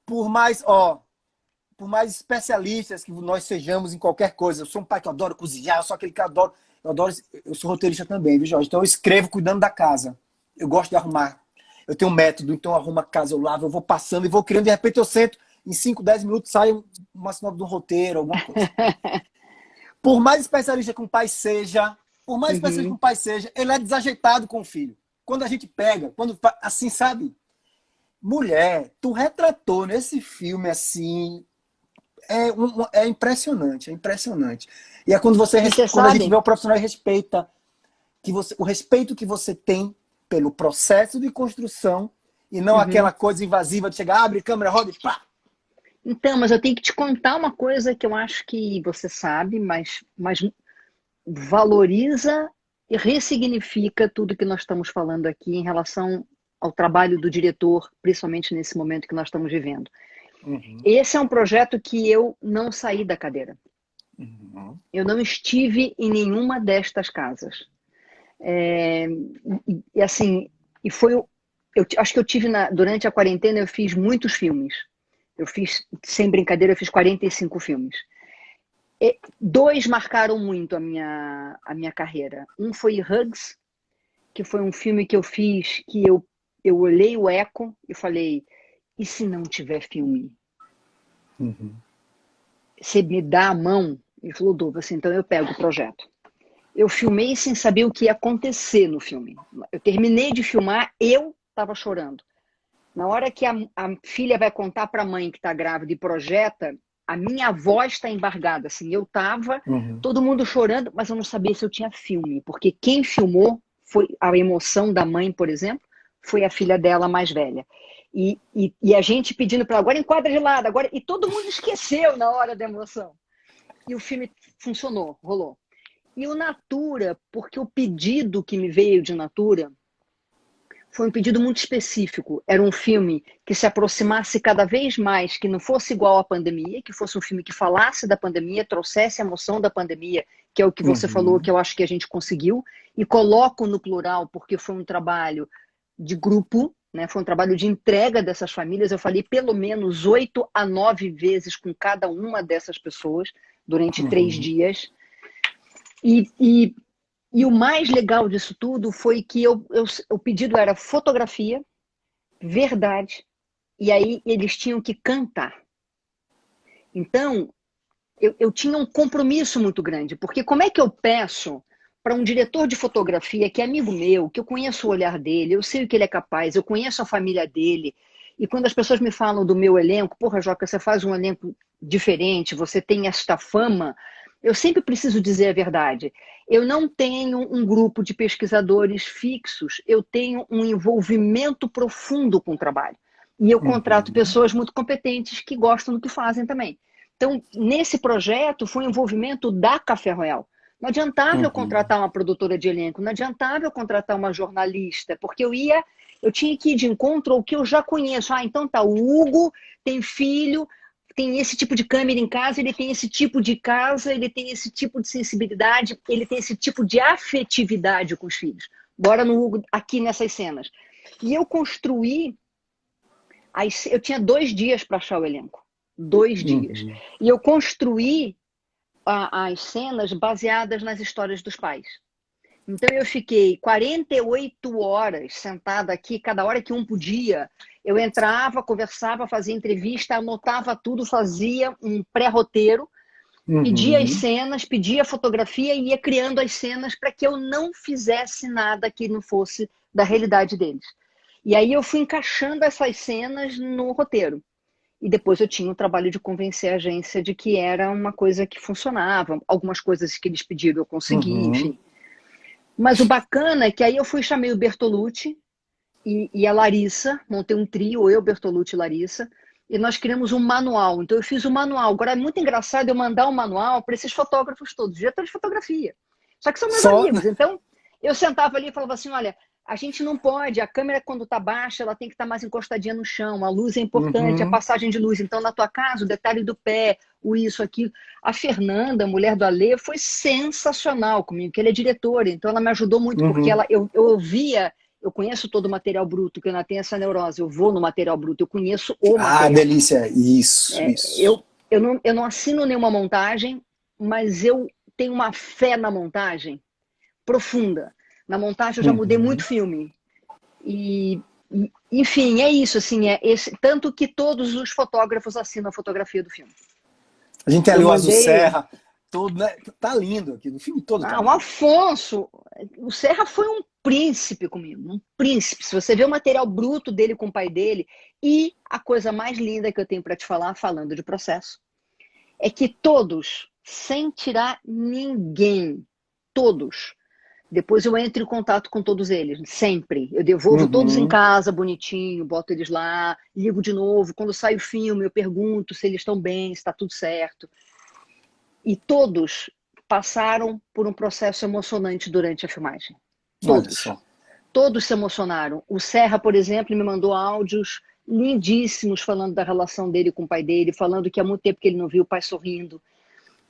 A: Por mais especialistas que nós sejamos em qualquer coisa. Eu sou um pai que adoro cozinhar, eu sou aquele que adoro. Eu sou roteirista também, viu, Jorge? Então eu escrevo cuidando da casa. Eu gosto de arrumar. Eu tenho um método, então eu arrumo a casa, eu lavo, eu vou passando e vou criando. De repente eu sento, em 5, 10 minutos sai uma sinopse de um roteiro, alguma coisa. Por mais especialista que um pai seja, ele é desajeitado com o filho. Quando a gente pega, assim, sabe? Mulher, tu retratou nesse filme assim. É impressionante, é impressionante. E é quando quando a gente vê o profissional e respeita, o respeito que você tem pelo processo de construção e não aquela coisa invasiva de chegar, abre câmera, roda e pá.
B: Então, mas eu tenho que te contar uma coisa que eu acho que você sabe, mas valoriza e ressignifica tudo que nós estamos falando aqui em relação ao trabalho do diretor, principalmente nesse momento que nós estamos vivendo. Esse é um projeto que eu não saí da cadeira. Eu não estive em nenhuma destas casas. E assim, eu acho que eu tive durante a quarentena, eu fiz muitos filmes. Eu fiz, sem brincadeira, eu fiz 45 filmes. 2 marcaram muito a minha carreira. Um foi Hugs, que foi um filme que eu fiz, que eu olhei o eco e falei, e se não tiver filme? Você me dá a mão? Ele falou, Douglas, então eu pego o projeto. Eu filmei sem saber o que ia acontecer no filme. Eu terminei de filmar, eu estava chorando. Na hora que a filha vai contar para a mãe que está grávida e projeta, a minha voz está embargada. Assim, eu estava, todo mundo chorando, mas eu não sabia se eu tinha filme. Porque quem filmou, foi a emoção da mãe, por exemplo, foi a filha dela mais velha. E a gente pedindo para ela, agora enquadra de lado, agora... E todo mundo esqueceu na hora da emoção. E o filme funcionou, rolou. E o Natura, porque o pedido que me veio de Natura foi um pedido muito específico. Era um filme que se aproximasse cada vez mais, que não fosse igual à pandemia, que fosse um filme que falasse da pandemia, trouxesse a emoção da pandemia, que é o que você falou, que eu acho que a gente conseguiu, e coloco no plural, porque foi um trabalho de grupo, né? Foi um trabalho de entrega dessas famílias. Eu falei pelo menos 8 a 9 vezes com cada uma dessas pessoas durante 3 dias. E o mais legal disso tudo foi que o pedido era fotografia, verdade, e aí eles tinham que cantar. Então, eu tinha um compromisso muito grande, porque como é que eu peço para um diretor de fotografia que é amigo meu, que eu conheço o olhar dele, eu sei o que ele é capaz, eu conheço a família dele, e quando as pessoas me falam do meu elenco, porra, Joca, você faz um elenco diferente, você tem esta fama, eu sempre preciso dizer a verdade. Eu não tenho um grupo de pesquisadores fixos, eu tenho um envolvimento profundo com o trabalho. E eu contrato pessoas muito competentes que gostam do que fazem também. Então, nesse projeto, foi um envolvimento da Café Royal. Não adiantava eu contratar uma produtora de elenco, não adiantava eu contratar uma jornalista, porque eu tinha que ir de encontro ao que eu já conheço. Ah, então tá, o Hugo tem filho, tem esse tipo de câmera em casa, ele tem esse tipo de casa, ele tem esse tipo de sensibilidade, ele tem esse tipo de afetividade com os filhos. Bora no Hugo, aqui nessas cenas. E eu construí, eu tinha 2 dias para achar o elenco. 2 dias. E eu construí as cenas baseadas nas histórias dos pais. Então eu fiquei 48 horas sentada aqui, cada hora que um podia. Eu entrava, conversava, fazia entrevista, anotava tudo, fazia um pré-roteiro Pedia as
A: Uhum.
B: cenas, pedia a fotografia e ia criando as cenas para que eu não fizesse nada que não fosse da realidade deles. E aí eu fui encaixando essas cenas no roteiro. E depois eu tinha o trabalho de convencer a agência de que era uma coisa que funcionava. Algumas coisas que eles pediram eu consegui,
A: Uhum.
B: enfim. Mas o bacana é que aí eu fui chamei o Bertolucci e a Larissa, montei um trio, eu, Bertolucci e Larissa, e nós criamos um manual. Então eu fiz o manual. Agora é muito engraçado eu mandar um manual para esses fotógrafos todos, diretores de fotografia. Só que são meus
A: Só.
B: amigos. Então eu sentava ali e falava assim: olha, a gente não pode, a câmera quando está baixa, ela tem que estar mais encostadinha no chão, a luz é importante, a
A: Uhum.
B: passagem de luz. Então, na tua casa, o detalhe do pé, o isso, aquilo. A Fernanda, mulher do Alê, foi sensacional comigo, que ela é diretora, então ela me ajudou muito, porque
A: Uhum.
B: eu ouvia, eu conheço todo o material bruto, que eu não tenho essa neurose, eu vou no material bruto, eu conheço o
A: Ah,
B: material.
A: delícia. Isso, isso.
B: Eu não assino nenhuma montagem, mas eu tenho uma fé na montagem profunda. Na montagem eu já mudei muito
A: Uhum.
B: filme. E, enfim, é isso, assim, tanto que todos os fotógrafos assinam a fotografia do filme.
A: A gente tem
B: Eu
A: ali o Azul
B: mandei.
A: Serra, todo, né? Tá lindo aqui. O filme todo tá
B: O
A: lindo.
B: Afonso, o Serra foi um príncipe comigo, um príncipe. Se você vê o material bruto dele com o pai dele, e a coisa mais linda que eu tenho para te falar, falando de processo, é que todos, sem tirar ninguém, todos, depois eu entro em contato com todos eles, sempre. Eu devolvo todos em
A: Uhum.
B: casa, bonitinho, boto eles lá, ligo de novo. Quando sai o filme, eu pergunto se eles estão bem, se está tudo certo. E todos passaram por um processo emocionante durante a filmagem.
A: Olha
B: Todos.
A: só.
B: Todos se emocionaram. O Serra, por exemplo, me mandou áudios lindíssimos falando da relação dele com o pai dele, falando que há muito tempo que ele não viu o pai sorrindo.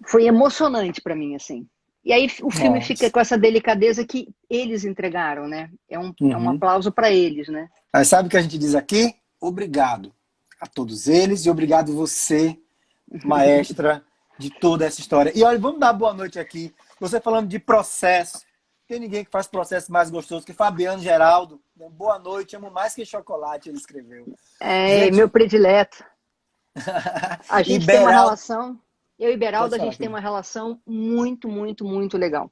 B: Foi emocionante para mim, assim. E aí o filme fica
A: Nossa.
B: com essa delicadeza que eles entregaram, né? É um
A: Uhum.
B: aplauso para eles, né?
A: Mas sabe o que a gente diz aqui? Obrigado a todos eles e obrigado você, maestra, de toda essa história. E olha, vamos dar boa noite aqui. Você falando de processo. Tem ninguém que faz processo mais gostoso que Fabiano Geraldo. Boa noite, amo mais que chocolate, ele escreveu.
B: É
A: Gente,
B: meu predileto. A
A: e
B: gente tem uma
A: Beraldo.
B: relação, eu e Beraldo,
A: Pode
B: a
A: falar,
B: gente tem
A: querido.
B: uma relação muito, muito, muito legal.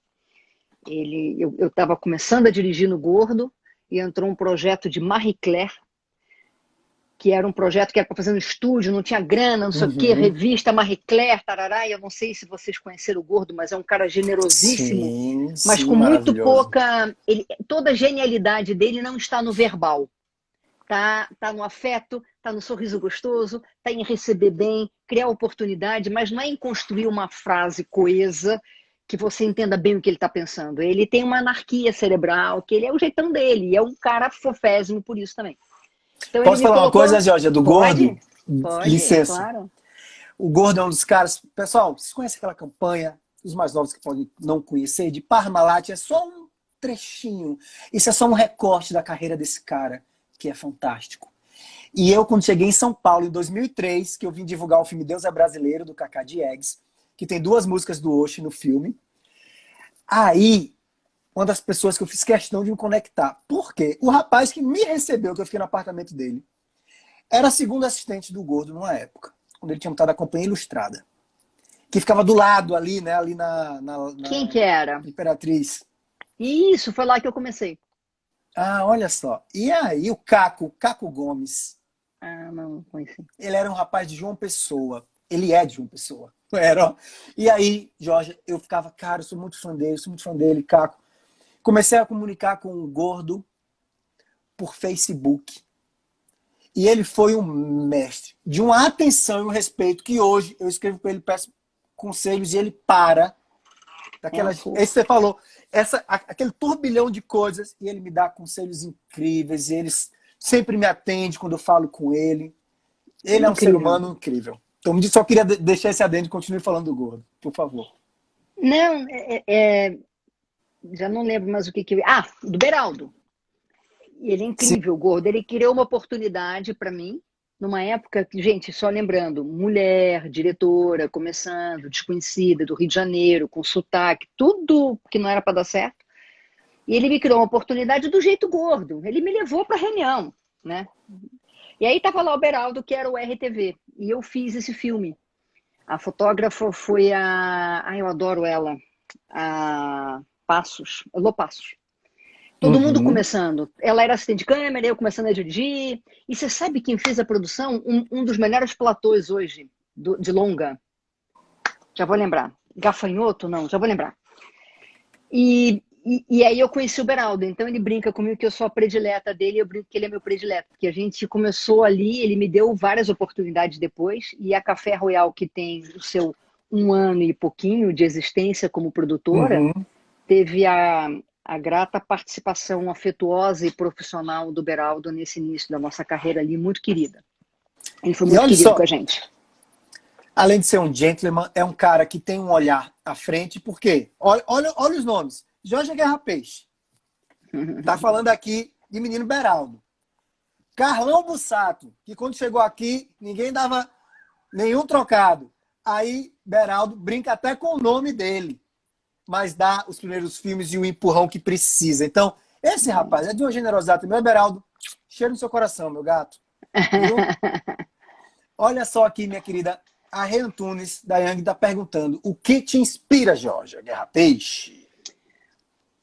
B: Eu estava começando a dirigir no Gordo e entrou um projeto de Marie Claire, que era um projeto que era para fazer no estúdio, não tinha grana, não sei o quê,
A: Uhum.
B: revista Marie Claire, tarará, e eu não sei se vocês conheceram o Gordo, mas é um cara generosíssimo,
A: Sim,
B: mas
A: sim,
B: com muito
A: maravilhoso.
B: pouca... toda a genialidade dele não está no verbal, tá no afeto, tá no sorriso gostoso, tá em receber bem, criar oportunidade, mas não é em construir uma frase coesa que você entenda bem o que ele está pensando. Ele tem uma anarquia cerebral, que ele é o jeitão dele, e é um cara fofésimo por isso também. Então ele
A: Posso
B: me
A: falar uma
B: colocou.
A: coisa, Georgia, do Gordo?
B: Pode? Pode,
A: Licença.
B: claro.
A: O Gordo é um dos caras. Pessoal, vocês conhecem aquela campanha? Os mais novos que podem não conhecer, de Parmalat, é só um trechinho. Isso é só um recorte da carreira desse cara, que é fantástico. E eu, quando cheguei em São Paulo, em 2003, que eu vim divulgar o filme Deus é Brasileiro, do Cacá Diegues, que tem duas músicas do Oshi no filme. Aí, uma das pessoas que eu fiz questão de me conectar. Por quê? O rapaz que me recebeu, que eu fiquei no apartamento dele, era segundo assistente do Gordo numa época, quando ele tinha montado a Companhia Ilustrada. Que ficava do lado ali, né? Ali
B: Quem
A: na
B: que era?
A: Imperatriz.
B: Isso, foi lá que eu comecei.
A: Ah, olha só. E aí o Caco Gomes,
B: Ah, não conheci.
A: ele era um rapaz de João Pessoa. Ele é de João Pessoa. Era, ó. E aí, Jorge, eu ficava, cara, eu sou muito fã dele, Caco. Comecei a comunicar com o Gordo por Facebook. E ele foi um mestre de uma atenção e um respeito que hoje eu escrevo para ele, peço conselhos e ele para.
B: É um
A: Daquelas, esse
B: fofo.
A: você falou, aquele turbilhão de coisas e ele me dá conselhos incríveis. E ele sempre me atende quando eu falo com ele.
B: É
A: Ele é um ser
B: incrível.
A: humano incrível. Então, só queria deixar esse adendo e continue falando do Gordo, por favor.
B: Não, já não lembro mais o que que. Ah, do Beraldo. Ele é
A: Sim.
B: incrível, o Gordo. Ele criou uma oportunidade para mim, numa época que, gente, só lembrando, mulher, diretora, começando, desconhecida, do Rio de Janeiro, com sotaque, tudo que não era para dar certo. E ele me criou uma oportunidade do jeito Gordo. Ele me levou para a reunião, né? E aí tava lá o Beraldo, que era o RTV, e eu fiz esse filme. A fotógrafa foi a... Ai, eu adoro ela. A Passos, Elô Passos. Todo mundo
A: Uhum.
B: começando. Ela era assistente de câmera, eu começando a dirigir. E você sabe quem fez a produção? Um dos melhores platôs hoje, de longa. Já vou lembrar. Gafanhoto? Não, já vou lembrar. E aí eu conheci o Beraldo, então ele brinca comigo que eu sou a predileta dele, eu brinco que ele é meu predileto, porque a gente começou ali, ele me deu várias oportunidades depois, e a Café Royal, que tem o seu 1 ano e pouquinho de existência como produtora,
A: Uhum.
B: teve a grata participação afetuosa e profissional do Beraldo nesse início da nossa carreira ali, muito querida. Ele foi
A: E
B: muito
A: olha
B: querido com
A: só,
B: a gente.
A: além de ser um gentleman, é um cara que tem um olhar à frente, por quê? Olha os nomes. Jorge Guerra Peixe. Tá falando aqui de menino Beraldo. Carlão Bussato, que quando chegou aqui, ninguém dava nenhum trocado. Aí Beraldo brinca até com o nome dele, mas dá os primeiros filmes e o empurrão que precisa. Então, esse rapaz é de uma generosidade. Meu Beraldo, cheiro no seu coração, meu gato. Viu? Olha só aqui, minha querida, a Rei Antunes da Yang está perguntando: o que te inspira, Jorge Guerra Peixe?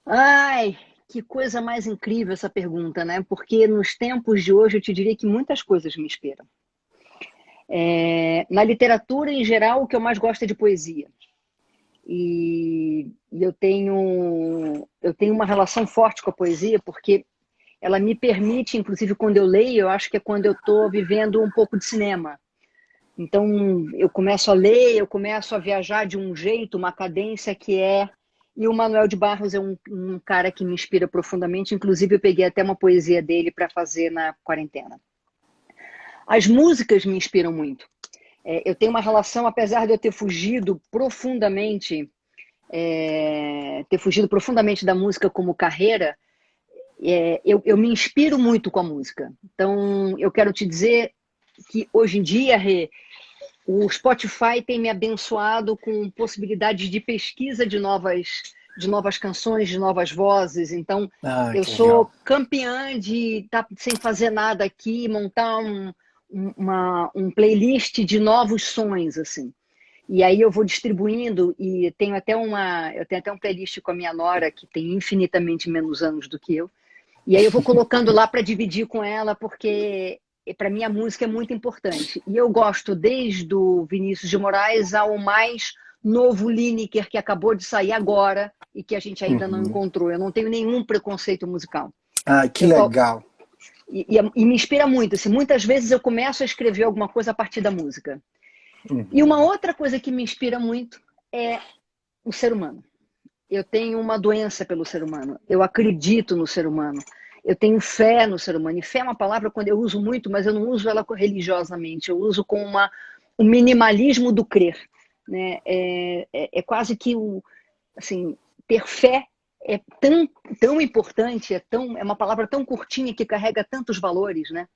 B: Ai, que coisa mais incrível essa pergunta, né? Porque nos tempos de hoje eu te diria que muitas coisas me inspiram. Na literatura em geral, o que eu mais gosto é de poesia. E eu tenho uma relação forte com a poesia porque ela me permite, inclusive quando eu leio, eu acho que é quando eu estou vivendo um pouco de cinema. Então eu começo a ler, eu começo a viajar de um jeito, uma cadência que é. E o Manuel de Barros é um cara que me inspira profundamente. Inclusive eu peguei até uma poesia dele para fazer na quarentena. As músicas me inspiram muito. Eu tenho uma relação, apesar de eu ter fugido profundamente da música como carreira, eu me inspiro muito com a música. Então, eu quero te dizer que hoje em dia, Rê, o Spotify tem me abençoado com possibilidades de pesquisa de novas canções, de novas vozes. Então,
A: Ah,
B: eu
A: que legal.
B: sou campeã de estar sem fazer nada aqui, montar um playlist de novos sons, assim. E aí eu vou distribuindo e eu tenho até um playlist com a minha nora que tem infinitamente menos anos do que eu. E aí eu vou colocando lá para dividir com ela, porque para mim a música é muito importante. E eu gosto desde o Vinícius de Moraes ao mais novo Lineker, que acabou de sair agora e que a gente ainda não
A: Uhum.
B: encontrou. Eu não tenho nenhum preconceito musical.
A: Ah, que
B: Eu,
A: legal.
B: e me inspira muito. Assim, muitas vezes eu começo a escrever alguma coisa a partir da música. E uma
A: Uhum.
B: outra coisa que me inspira muito é o ser humano. Eu tenho uma doença pelo ser humano. Eu acredito no ser humano. Eu tenho fé no ser humano. E fé é uma palavra que eu uso muito, mas eu não uso ela religiosamente. Eu uso com o minimalismo do crer. Né? É quase que assim, ter fé é tão importante, é uma palavra tão curtinha que carrega tantos valores, né?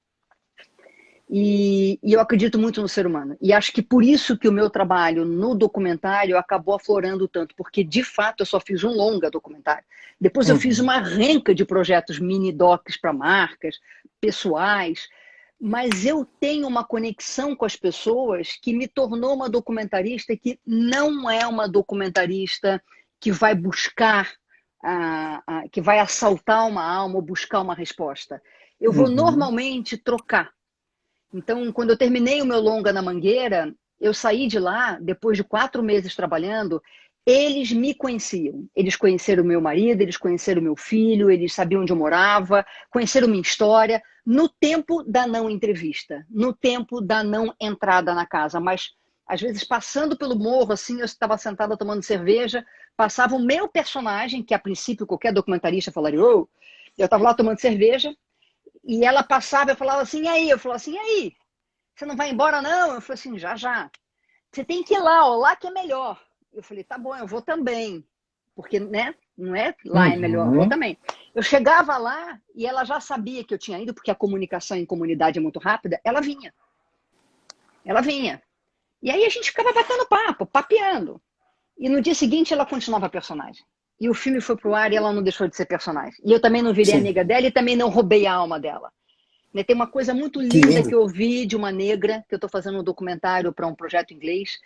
B: E eu acredito muito no ser humano. E acho que por isso que o meu trabalho no documentário acabou aflorando tanto, porque de fato eu só fiz um longa documentário. Depois eu fiz
A: Uhum.
B: uma renca de projetos mini docs para marcas, pessoais, mas eu tenho uma conexão com as pessoas que me tornou uma documentarista que não é uma documentarista que vai buscar, que vai assaltar uma alma ou buscar uma resposta. Eu vou
A: Uhum.
B: normalmente trocar. Então, quando eu terminei o meu longa na Mangueira, eu saí de lá, depois de 4 meses trabalhando, eles me conheciam. Eles conheceram o meu marido, eles conheceram o meu filho, eles sabiam onde eu morava, conheceram minha história, no tempo da não entrevista, no tempo da não entrada na casa. Mas, às vezes, passando pelo morro, assim, eu estava sentada tomando cerveja, passava o meu personagem, que a princípio qualquer documentarista falaria, oh, eu estava lá tomando cerveja, e ela passava e falava assim, e aí? Eu falava assim, e aí? Você não vai embora, não? Eu falei assim, já, já. Você tem que ir lá, ó, lá que é melhor. Eu falei, tá bom, eu vou também. Porque, né? Não é lá é melhor, eu vou
A: Uhum.
B: também. Eu chegava lá e ela já sabia que eu tinha ido, porque a comunicação em comunidade é muito rápida, ela vinha. Ela vinha. E aí a gente ficava batendo papo, papeando. E no dia seguinte ela continuava a personagem. E o filme foi pro ar e ela não deixou de ser personagem. E eu também não virei
A: Sim.
B: amiga dela e também não roubei a alma dela. Né, tem uma coisa muito
A: Que
B: linda que
A: lindo.
B: eu vi de uma negra, que eu estou fazendo um documentário para um projeto inglês,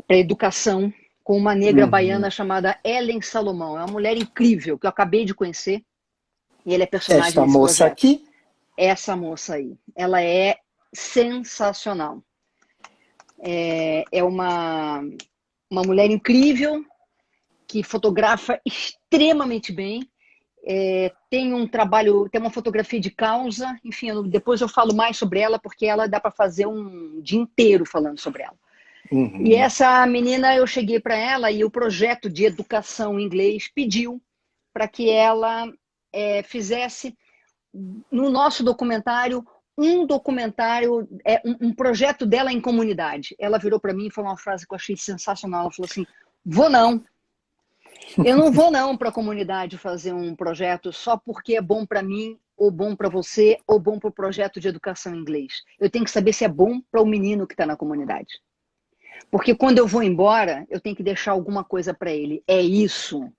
B: para educação com uma negra baiana chamada Ellen Salomão. É uma mulher incrível que eu acabei de conhecer e ela é personagem
A: Esta
B: desse
A: moça
B: projeto.
A: aqui.
B: Essa moça aí, ela é sensacional. É uma mulher incrível que fotografa extremamente bem. Tem um trabalho, tem uma fotografia de causa, enfim, depois eu falo mais sobre ela, porque ela dá para fazer um dia inteiro falando sobre ela. E essa menina, eu cheguei para ela e o projeto de educação em inglês pediu para que ela fizesse no nosso documentário um projeto dela em comunidade. Ela virou para mim e falou uma frase que eu achei sensacional. Ela falou assim: eu não vou não para a comunidade fazer um projeto só porque é bom para mim, ou bom para você, ou bom para o projeto de educação em inglês. Eu tenho que saber se é bom para o menino que está na comunidade. Porque quando eu vou embora, eu tenho que deixar alguma coisa para ele. É isso.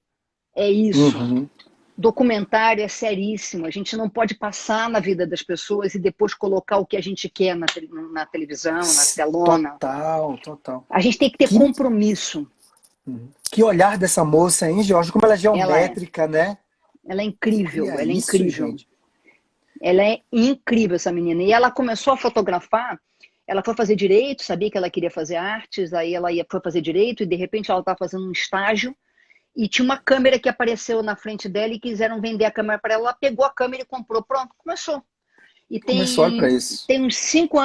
B: É isso. Documentário é seríssimo. A gente não pode passar na vida das pessoas e depois colocar o que a gente quer na televisão, na telona.
A: Total.
B: A gente tem que ter compromisso.
A: Que olhar dessa moça, hein, Jorge? Como ela é geométrica, né?
B: Ela é incrível,
A: Olha
B: ela é
A: isso,
B: incrível.
A: gente.
B: Ela é incrível, essa menina. E ela começou a fotografar, ela foi fazer direito, sabia que ela queria fazer artes, aí ela foi fazer direito e de repente ela estava fazendo um estágio e tinha uma câmera que apareceu na frente dela e quiseram vender a câmera para ela. Ela pegou a câmera e comprou. Pronto, começou. E
A: Começou para isso.
B: tem uns 5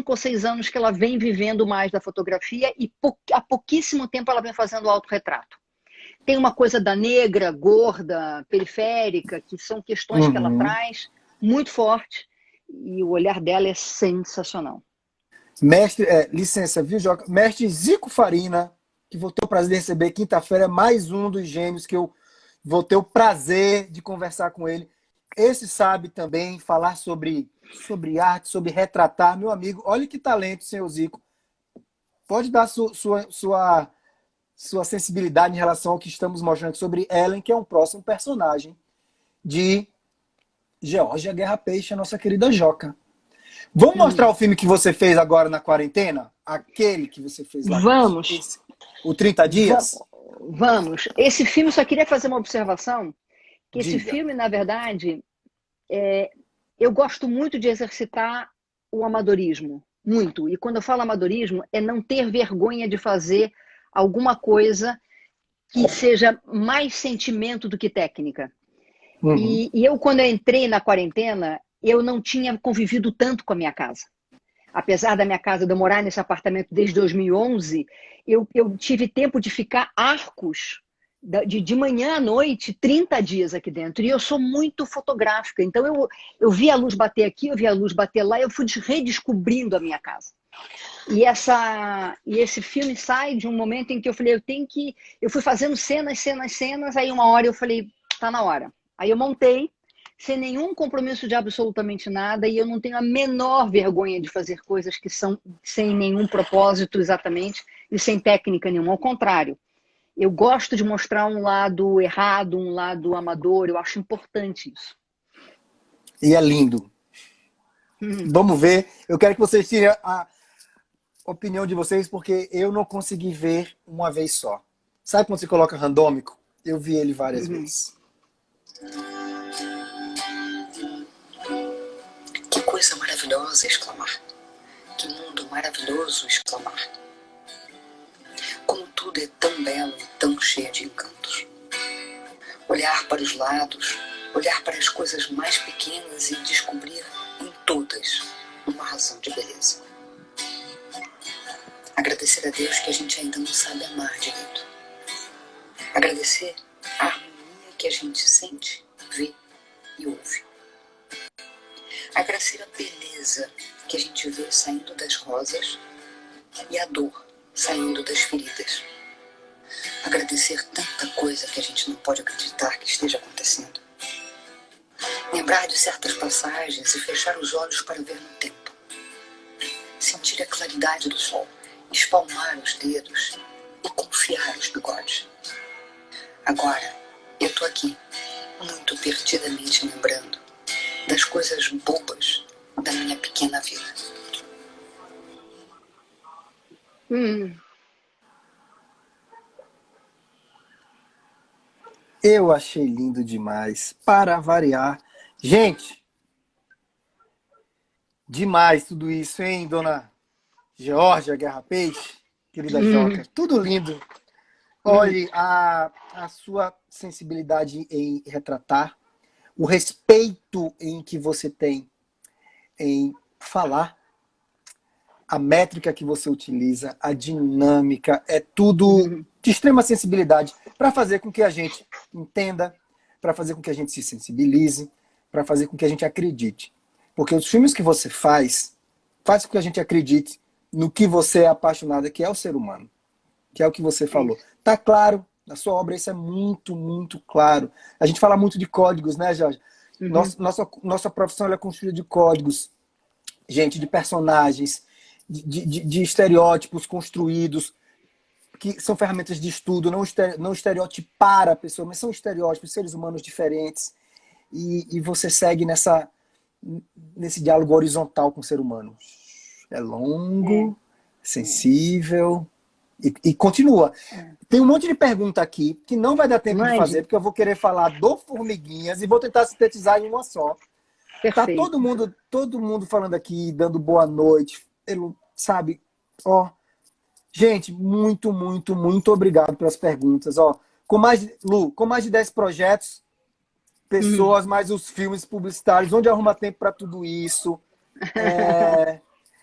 B: ou 6 anos que ela vem vivendo mais da fotografia e há pouquíssimo tempo ela vem fazendo autorretrato. Tem uma coisa da negra, gorda, periférica, que são questões que ela traz muito forte e o olhar dela é sensacional.
A: Mestre, licença, viu, Joca? Mestre Zico Farina, que vou ter o prazer de receber quinta-feira, é mais um dos gênios que eu vou ter o prazer de conversar com ele. Esse sabe também falar sobre arte, sobre retratar. Meu amigo, olha que talento, senhor Zico. Pode dar sua sensibilidade em relação ao que estamos mostrando sobre Ellen, que é um próximo personagem de Geórgia Guerra Peixe, a nossa querida Joca. Vamos mostrar o filme que você fez agora na quarentena? Aquele que você fez lá.
B: Vamos.
A: O 30 Dias?
B: Vamos. Esse filme, só queria fazer uma observação, que esse
A: Diga.
B: filme, na verdade, eu gosto muito de exercitar o amadorismo. Muito. E quando eu falo amadorismo, é não ter vergonha de fazer alguma coisa que seja mais sentimento do que técnica. E eu, quando eu entrei na quarentena, eu não tinha convivido tanto com a minha casa. Apesar da minha casa, de eu morar nesse apartamento desde 2011, eu tive tempo de ficar arcos de manhã à noite, 30 dias aqui dentro. E eu sou muito fotográfica. Então, eu vi a luz bater aqui, eu vi a luz bater lá, e eu fui redescobrindo a minha casa. E esse filme sai de um momento em que eu falei, eu fui fazendo cenas, aí uma hora eu falei, tá na hora. Aí eu montei, sem nenhum compromisso de absolutamente nada, e eu não tenho a menor vergonha de fazer coisas que são sem nenhum propósito exatamente e sem técnica nenhuma. Ao contrário, eu gosto de mostrar um lado errado, um lado amador, eu acho importante isso.
A: E é lindo. Vamos ver. Eu quero que vocês tirem a opinião de vocês, porque eu não consegui ver uma vez só. Sabe quando você coloca randômico? Eu vi ele várias vezes.
D: Que coisa maravilhosa, exclamar. Que mundo maravilhoso, exclamar. Como tudo é tão belo e tão cheio de encantos. Olhar para os lados, olhar para as coisas mais pequenas e descobrir em todas uma razão de beleza. Agradecer a Deus que a gente ainda não sabe amar direito. Agradecer a harmonia que a gente sente, vê e ouve. Agradecer a beleza que a gente vê saindo das rosas e a dor saindo das feridas. Agradecer tanta coisa que a gente não pode acreditar que esteja acontecendo. Lembrar de certas passagens e fechar os olhos para ver no tempo. Sentir a claridade do sol, espalmar os dedos e confiar os bigodes. Agora, eu tô aqui, muito perdidamente lembrando das coisas bobas da minha pequena vida.
A: Eu achei lindo demais, para variar. Gente, demais tudo isso, hein, dona Georgia Guerra Peixe, querida Joca? Tudo lindo. Olhe, a sua sensibilidade em retratar, o respeito em que você tem em falar, a métrica que você utiliza, a dinâmica, é tudo de extrema sensibilidade para fazer com que a gente entenda, para fazer com que a gente se sensibilize, para fazer com que a gente acredite. Porque os filmes que você faz com que a gente acredite no que você é apaixonada, que é o ser humano, que é o que você falou. Tá claro, na sua obra isso é muito, muito claro. A gente fala muito de códigos, né, Jorge? Nossa profissão ela é construída de códigos, gente, de personagens, de estereótipos construídos, que são ferramentas de estudo, não estereotipar a pessoa, mas são estereótipos, seres humanos diferentes. E você segue nesse diálogo horizontal com o ser humano. É longo, sensível e continua. Tem um monte de pergunta aqui que não vai dar tempo de fazer, porque eu vou querer falar do Formiguinhas e vou tentar sintetizar em uma só.
B: Perfeito.
A: Tá todo mundo falando aqui, dando boa noite, sabe? Ó, gente, muito, muito, muito obrigado pelas perguntas. Ó, com mais de 10 projetos, pessoas, mais os filmes publicitários, onde arruma tempo para tudo isso?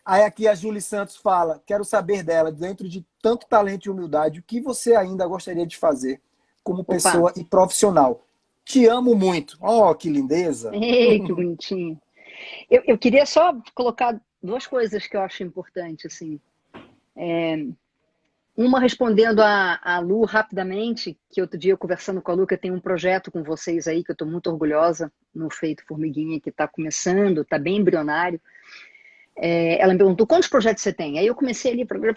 A: Aí aqui a Júlia Santos fala, quero saber dela, dentro de tanto talento e humildade, o que você ainda gostaria de fazer como pessoa e profissional? Te amo muito. Oh, que lindeza.
B: Ei, que bonitinho. Eu queria só colocar duas coisas que eu acho importantes, assim. Uma respondendo a Lu rapidamente, que outro dia eu conversando com a Lu, que eu tenho um projeto com vocês aí, que eu estou muito orgulhosa, no Feito Formiguinha, que está começando, está bem embrionário. Ela me perguntou, quantos projetos você tem? Aí eu comecei ali, falei,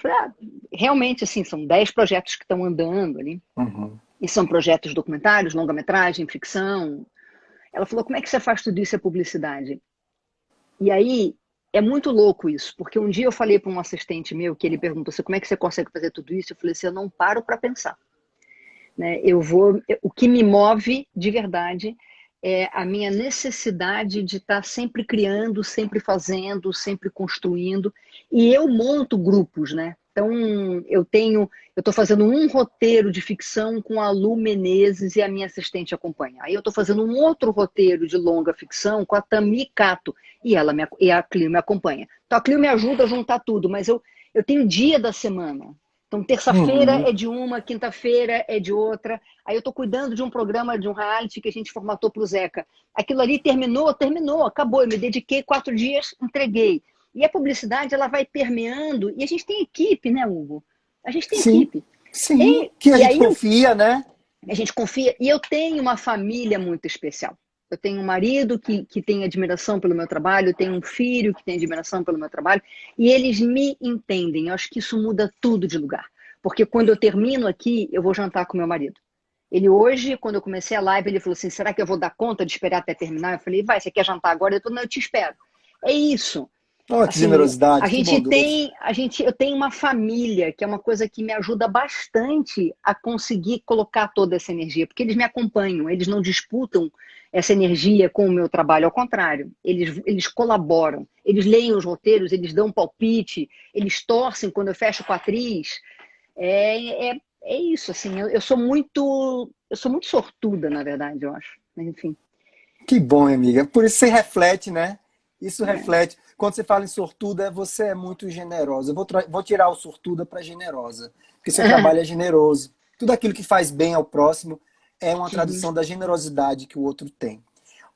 B: realmente, assim, são 10 projetos que estão andando ali. E são projetos documentários, longa-metragem, ficção. Ela falou, como é que você faz tudo isso, é publicidade? E aí, é muito louco isso, porque um dia eu falei para um assistente meu, que ele perguntou assim, como é que você consegue fazer tudo isso? Eu falei assim, eu não paro para pensar. Né? O que me move de verdade é a minha necessidade de estar sempre criando, sempre fazendo, sempre construindo. E eu monto grupos, né? Então, eu estou fazendo um roteiro de ficção com a Lu Menezes e a minha assistente acompanha. Aí eu estou fazendo um outro roteiro de longa ficção com a Tami Cato e a Clio me acompanha. Então, a Clio me ajuda a juntar tudo, mas eu tenho dia da semana. Então, terça-feira é de uma, quinta-feira é de outra. Aí eu estou cuidando de um programa, de um reality que a gente formatou para o Zeca. Aquilo ali terminou, acabou. Eu me dediquei 4 dias, entreguei. E a publicidade, ela vai permeando. E a gente tem equipe, né, Hugo? A gente tem equipe.
A: Sim, que a gente confia, né?
B: A gente confia. E eu tenho uma família muito especial. Eu tenho um marido que tem admiração pelo meu trabalho, eu tenho um filho que tem admiração pelo meu trabalho, e eles me entendem. Eu acho que isso muda tudo de lugar. Porque quando eu termino aqui, eu vou jantar com meu marido. Ele hoje, quando eu comecei a live, ele falou assim, será que eu vou dar conta de esperar até terminar? Eu falei, vai, você quer jantar agora? Eu falei, não, eu te espero. É isso.
A: Oh, que generosidade,
B: eu tenho uma família, que é uma coisa que me ajuda bastante a conseguir colocar toda essa energia, porque eles me acompanham, eles não disputam essa energia com o meu trabalho, ao contrário, eles colaboram, eles leem os roteiros, eles dão palpite, eles torcem quando eu fecho com a atriz. É isso, assim, eu sou muito sortuda, na verdade, eu acho, mas enfim.
A: Que bom, amiga, por isso você reflete, né? Isso reflete. Quando você fala em sortuda, você é muito generosa. Eu vou tirar o sortuda para generosa. Porque seu trabalho é generoso. Tudo aquilo que faz bem ao próximo é uma tradução da generosidade que o outro tem.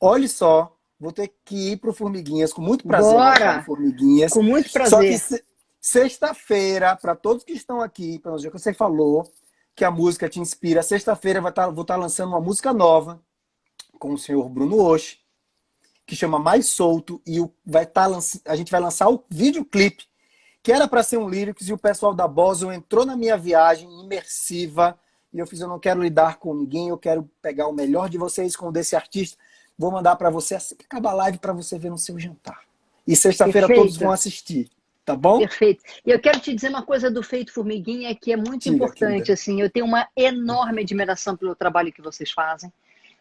A: Olha só, vou ter que ir para o Formiguinhas com muito prazer.
B: Bora!
A: Formiguinhas.
B: Com muito prazer.
A: Só que sexta-feira, para todos que estão aqui, pelo que você falou, que a música te inspira, sexta-feira vou estar lançando uma música nova com o senhor Bruno Osh, que chama Mais Solto, e a gente vai lançar o videoclipe, que era para ser um lyrics, e o pessoal da Boswell entrou na minha viagem imersiva, e eu não quero lidar com ninguém, eu quero pegar o melhor de vocês, esconder esse artista, vou mandar para você, assim que acabar a live, para você ver no seu jantar. E sexta-feira todos vão assistir. Tá bom?
B: Perfeito. E eu quero te dizer uma coisa do Feito Formiguinha que é muito
A: Diga,
B: importante.
A: querida.
B: Assim, eu tenho uma enorme admiração pelo trabalho que vocês fazem.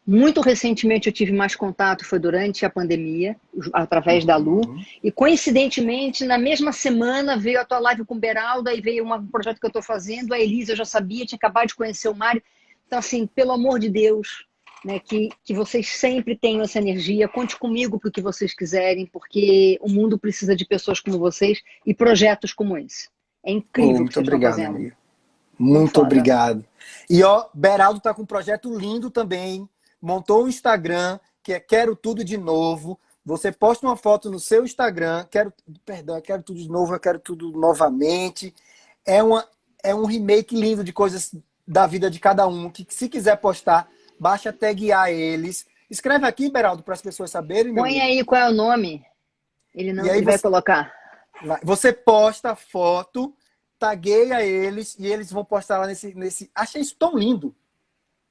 B: Muito recentemente eu tive mais contato, foi durante a pandemia, através da Lu.
A: Uhum.
B: E coincidentemente, na mesma semana, veio a tua live com o Beraldo, aí veio um projeto que eu estou fazendo, a Elisa eu já sabia, tinha acabado de conhecer o Mário. Então, assim, pelo amor de Deus, né, que vocês sempre tenham essa energia. Conte comigo para o que vocês quiserem, porque o mundo precisa de pessoas como vocês e projetos como esse. É
A: Oh,
B: incrível o que
A: muito
B: vocês estão
A: obrigado,
B: fazendo.
A: amigo.
B: Muito
A: Muito
B: foda.
A: obrigado. E ó, Beraldo tá com um projeto lindo também. Montou um Instagram que é Quero Tudo de Novo. Você posta uma foto no seu Instagram, quero tudo de novo, eu quero tudo novamente. É, é um remake lindo de coisas da vida de cada um, que se quiser postar, basta taguear eles. Escreve aqui, Beraldo, para as pessoas saberem, meu
B: Põe
A: amigo.
B: aí qual é o nome.
A: E aí
B: Ele vai colocar.
A: você posta a foto, tagueia eles e eles vão postar lá nesse. Achei isso tão lindo.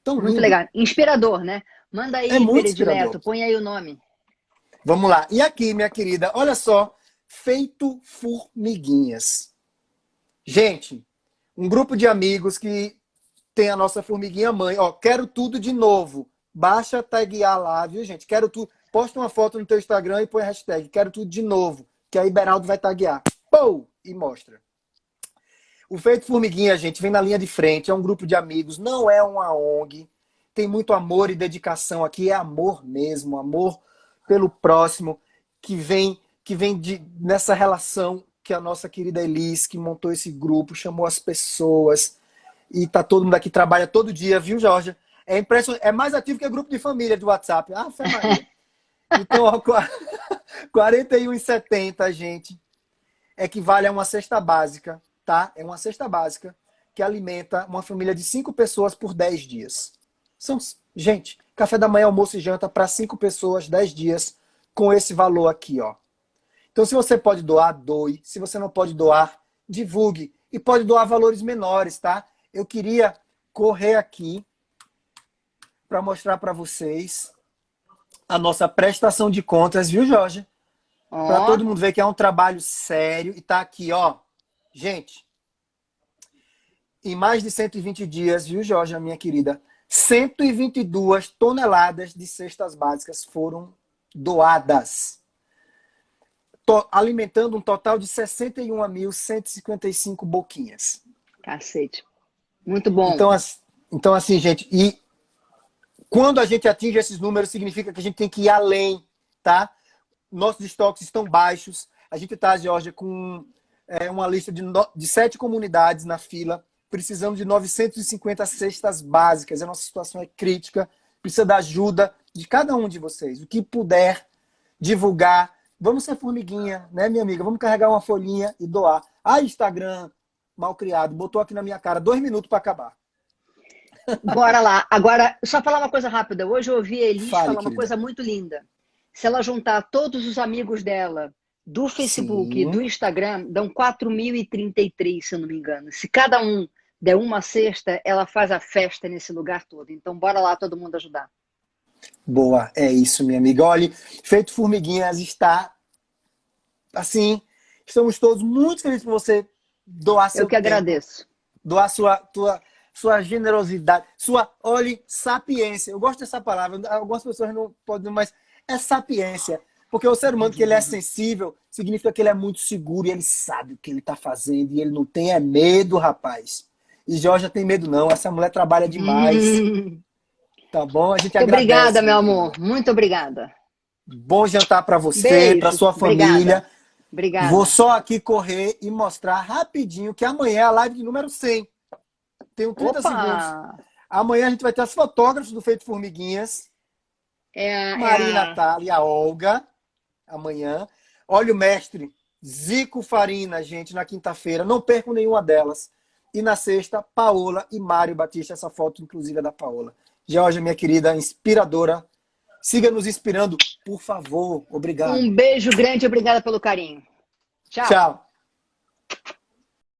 A: Tão
B: Muito
A: lindo.
B: legal. Inspirador, né? Manda
A: É
B: aí,
A: muito inspirador.
B: predileto. Põe aí o nome.
A: Vamos lá. E aqui, minha querida, olha só. Feito formiguinhas. Gente, um grupo de amigos que tem a nossa formiguinha mãe. Ó, quero tudo de novo. Baixa taguear lá, viu, gente? Quero tudo. Posta uma foto no teu Instagram e põe a hashtag quero tudo de novo. Que aí Beraldo vai taguear. Pou! E mostra. O Feito Formiguinha, gente, vem na linha de frente. É um grupo de amigos, não é uma ONG. Tem muito amor e dedicação aqui. É amor mesmo, amor pelo próximo, nessa relação que a nossa querida Elis, que montou esse grupo, chamou as pessoas. E tá todo mundo aqui, trabalha todo dia, viu, Jorge? É impressionante. É mais ativo que o grupo de família do WhatsApp. Ah, Fé Maria. Então, ó, 41,70, gente, equivale a uma cesta básica, tá? É uma cesta básica que alimenta uma família de 5 pessoas por 10 dias. Gente, café da manhã, almoço e janta para 5 pessoas, 10 dias, com esse valor aqui, ó. Então, se você pode doar, doe. Se você não pode doar, divulgue. E pode doar valores menores, tá? Eu queria correr aqui para mostrar para vocês a nossa prestação de contas, viu, Jorge? Para todo mundo ver que é um trabalho sério. E tá aqui, ó. Gente, em mais de 120 dias, viu, Jorge, minha querida? 122 toneladas de cestas básicas foram doadas. Alimentando um total de 61.155 boquinhas.
B: Cacete. Muito bom.
A: Então, assim, gente, e quando a gente atinge esses números, significa que a gente tem que ir além, tá? Nossos estoques estão baixos. A gente está, Georgia, com uma lista de 7 comunidades na fila. Precisamos de 950 cestas básicas. A nossa situação é crítica. Precisa da ajuda de cada um de vocês. O que puder divulgar. Vamos ser formiguinha, né, minha amiga? Vamos carregar uma folhinha e doar. Ah, Instagram, mal criado, botou aqui na minha cara 2 minutos para acabar.
B: Bora lá. Agora, só falar uma coisa rápida. Hoje eu ouvi a Elis falar uma
A: querida.
B: coisa muito linda. Se ela juntar todos os amigos dela do Facebook e do Instagram, dão 4.033, se eu não me engano. Se cada um der uma cesta, ela faz a festa nesse lugar todo. Então, bora lá todo mundo ajudar.
A: Boa, é isso, minha amiga. Olha, Feito Formiguinhas está assim, estamos todos muito felizes por você doar seu tempo.
B: Eu que agradeço.
A: Doar sua generosidade, olhe, sapiência. Eu gosto dessa palavra, algumas pessoas não podem, mas é sapiência. Porque o ser humano que ele é sensível, significa que ele é muito seguro e ele sabe o que ele está fazendo e ele não tem medo, rapaz. E Jorge tem medo não, essa mulher trabalha demais. Tá bom? A gente agradece.
B: Obrigada, meu amor. Muito obrigada.
A: Bom jantar para você, para sua família.
B: Obrigada.
A: Vou só aqui correr e mostrar rapidinho que amanhã é a live de número 100. Tenho 30 segundos. Amanhã a gente vai ter as fotógrafas do Feito Formiguinhas. Maria Natália e a Olga. Amanhã. Olha o mestre Zico Farina, gente, na quinta-feira. Não percam nenhuma delas. E na sexta, Paola e Mário Batista. Essa foto, inclusive, é da Paola. Georgia, minha querida, inspiradora. Siga nos inspirando, por favor. Obrigado.
B: Um beijo grande e obrigada pelo carinho. Tchau.
A: Tchau.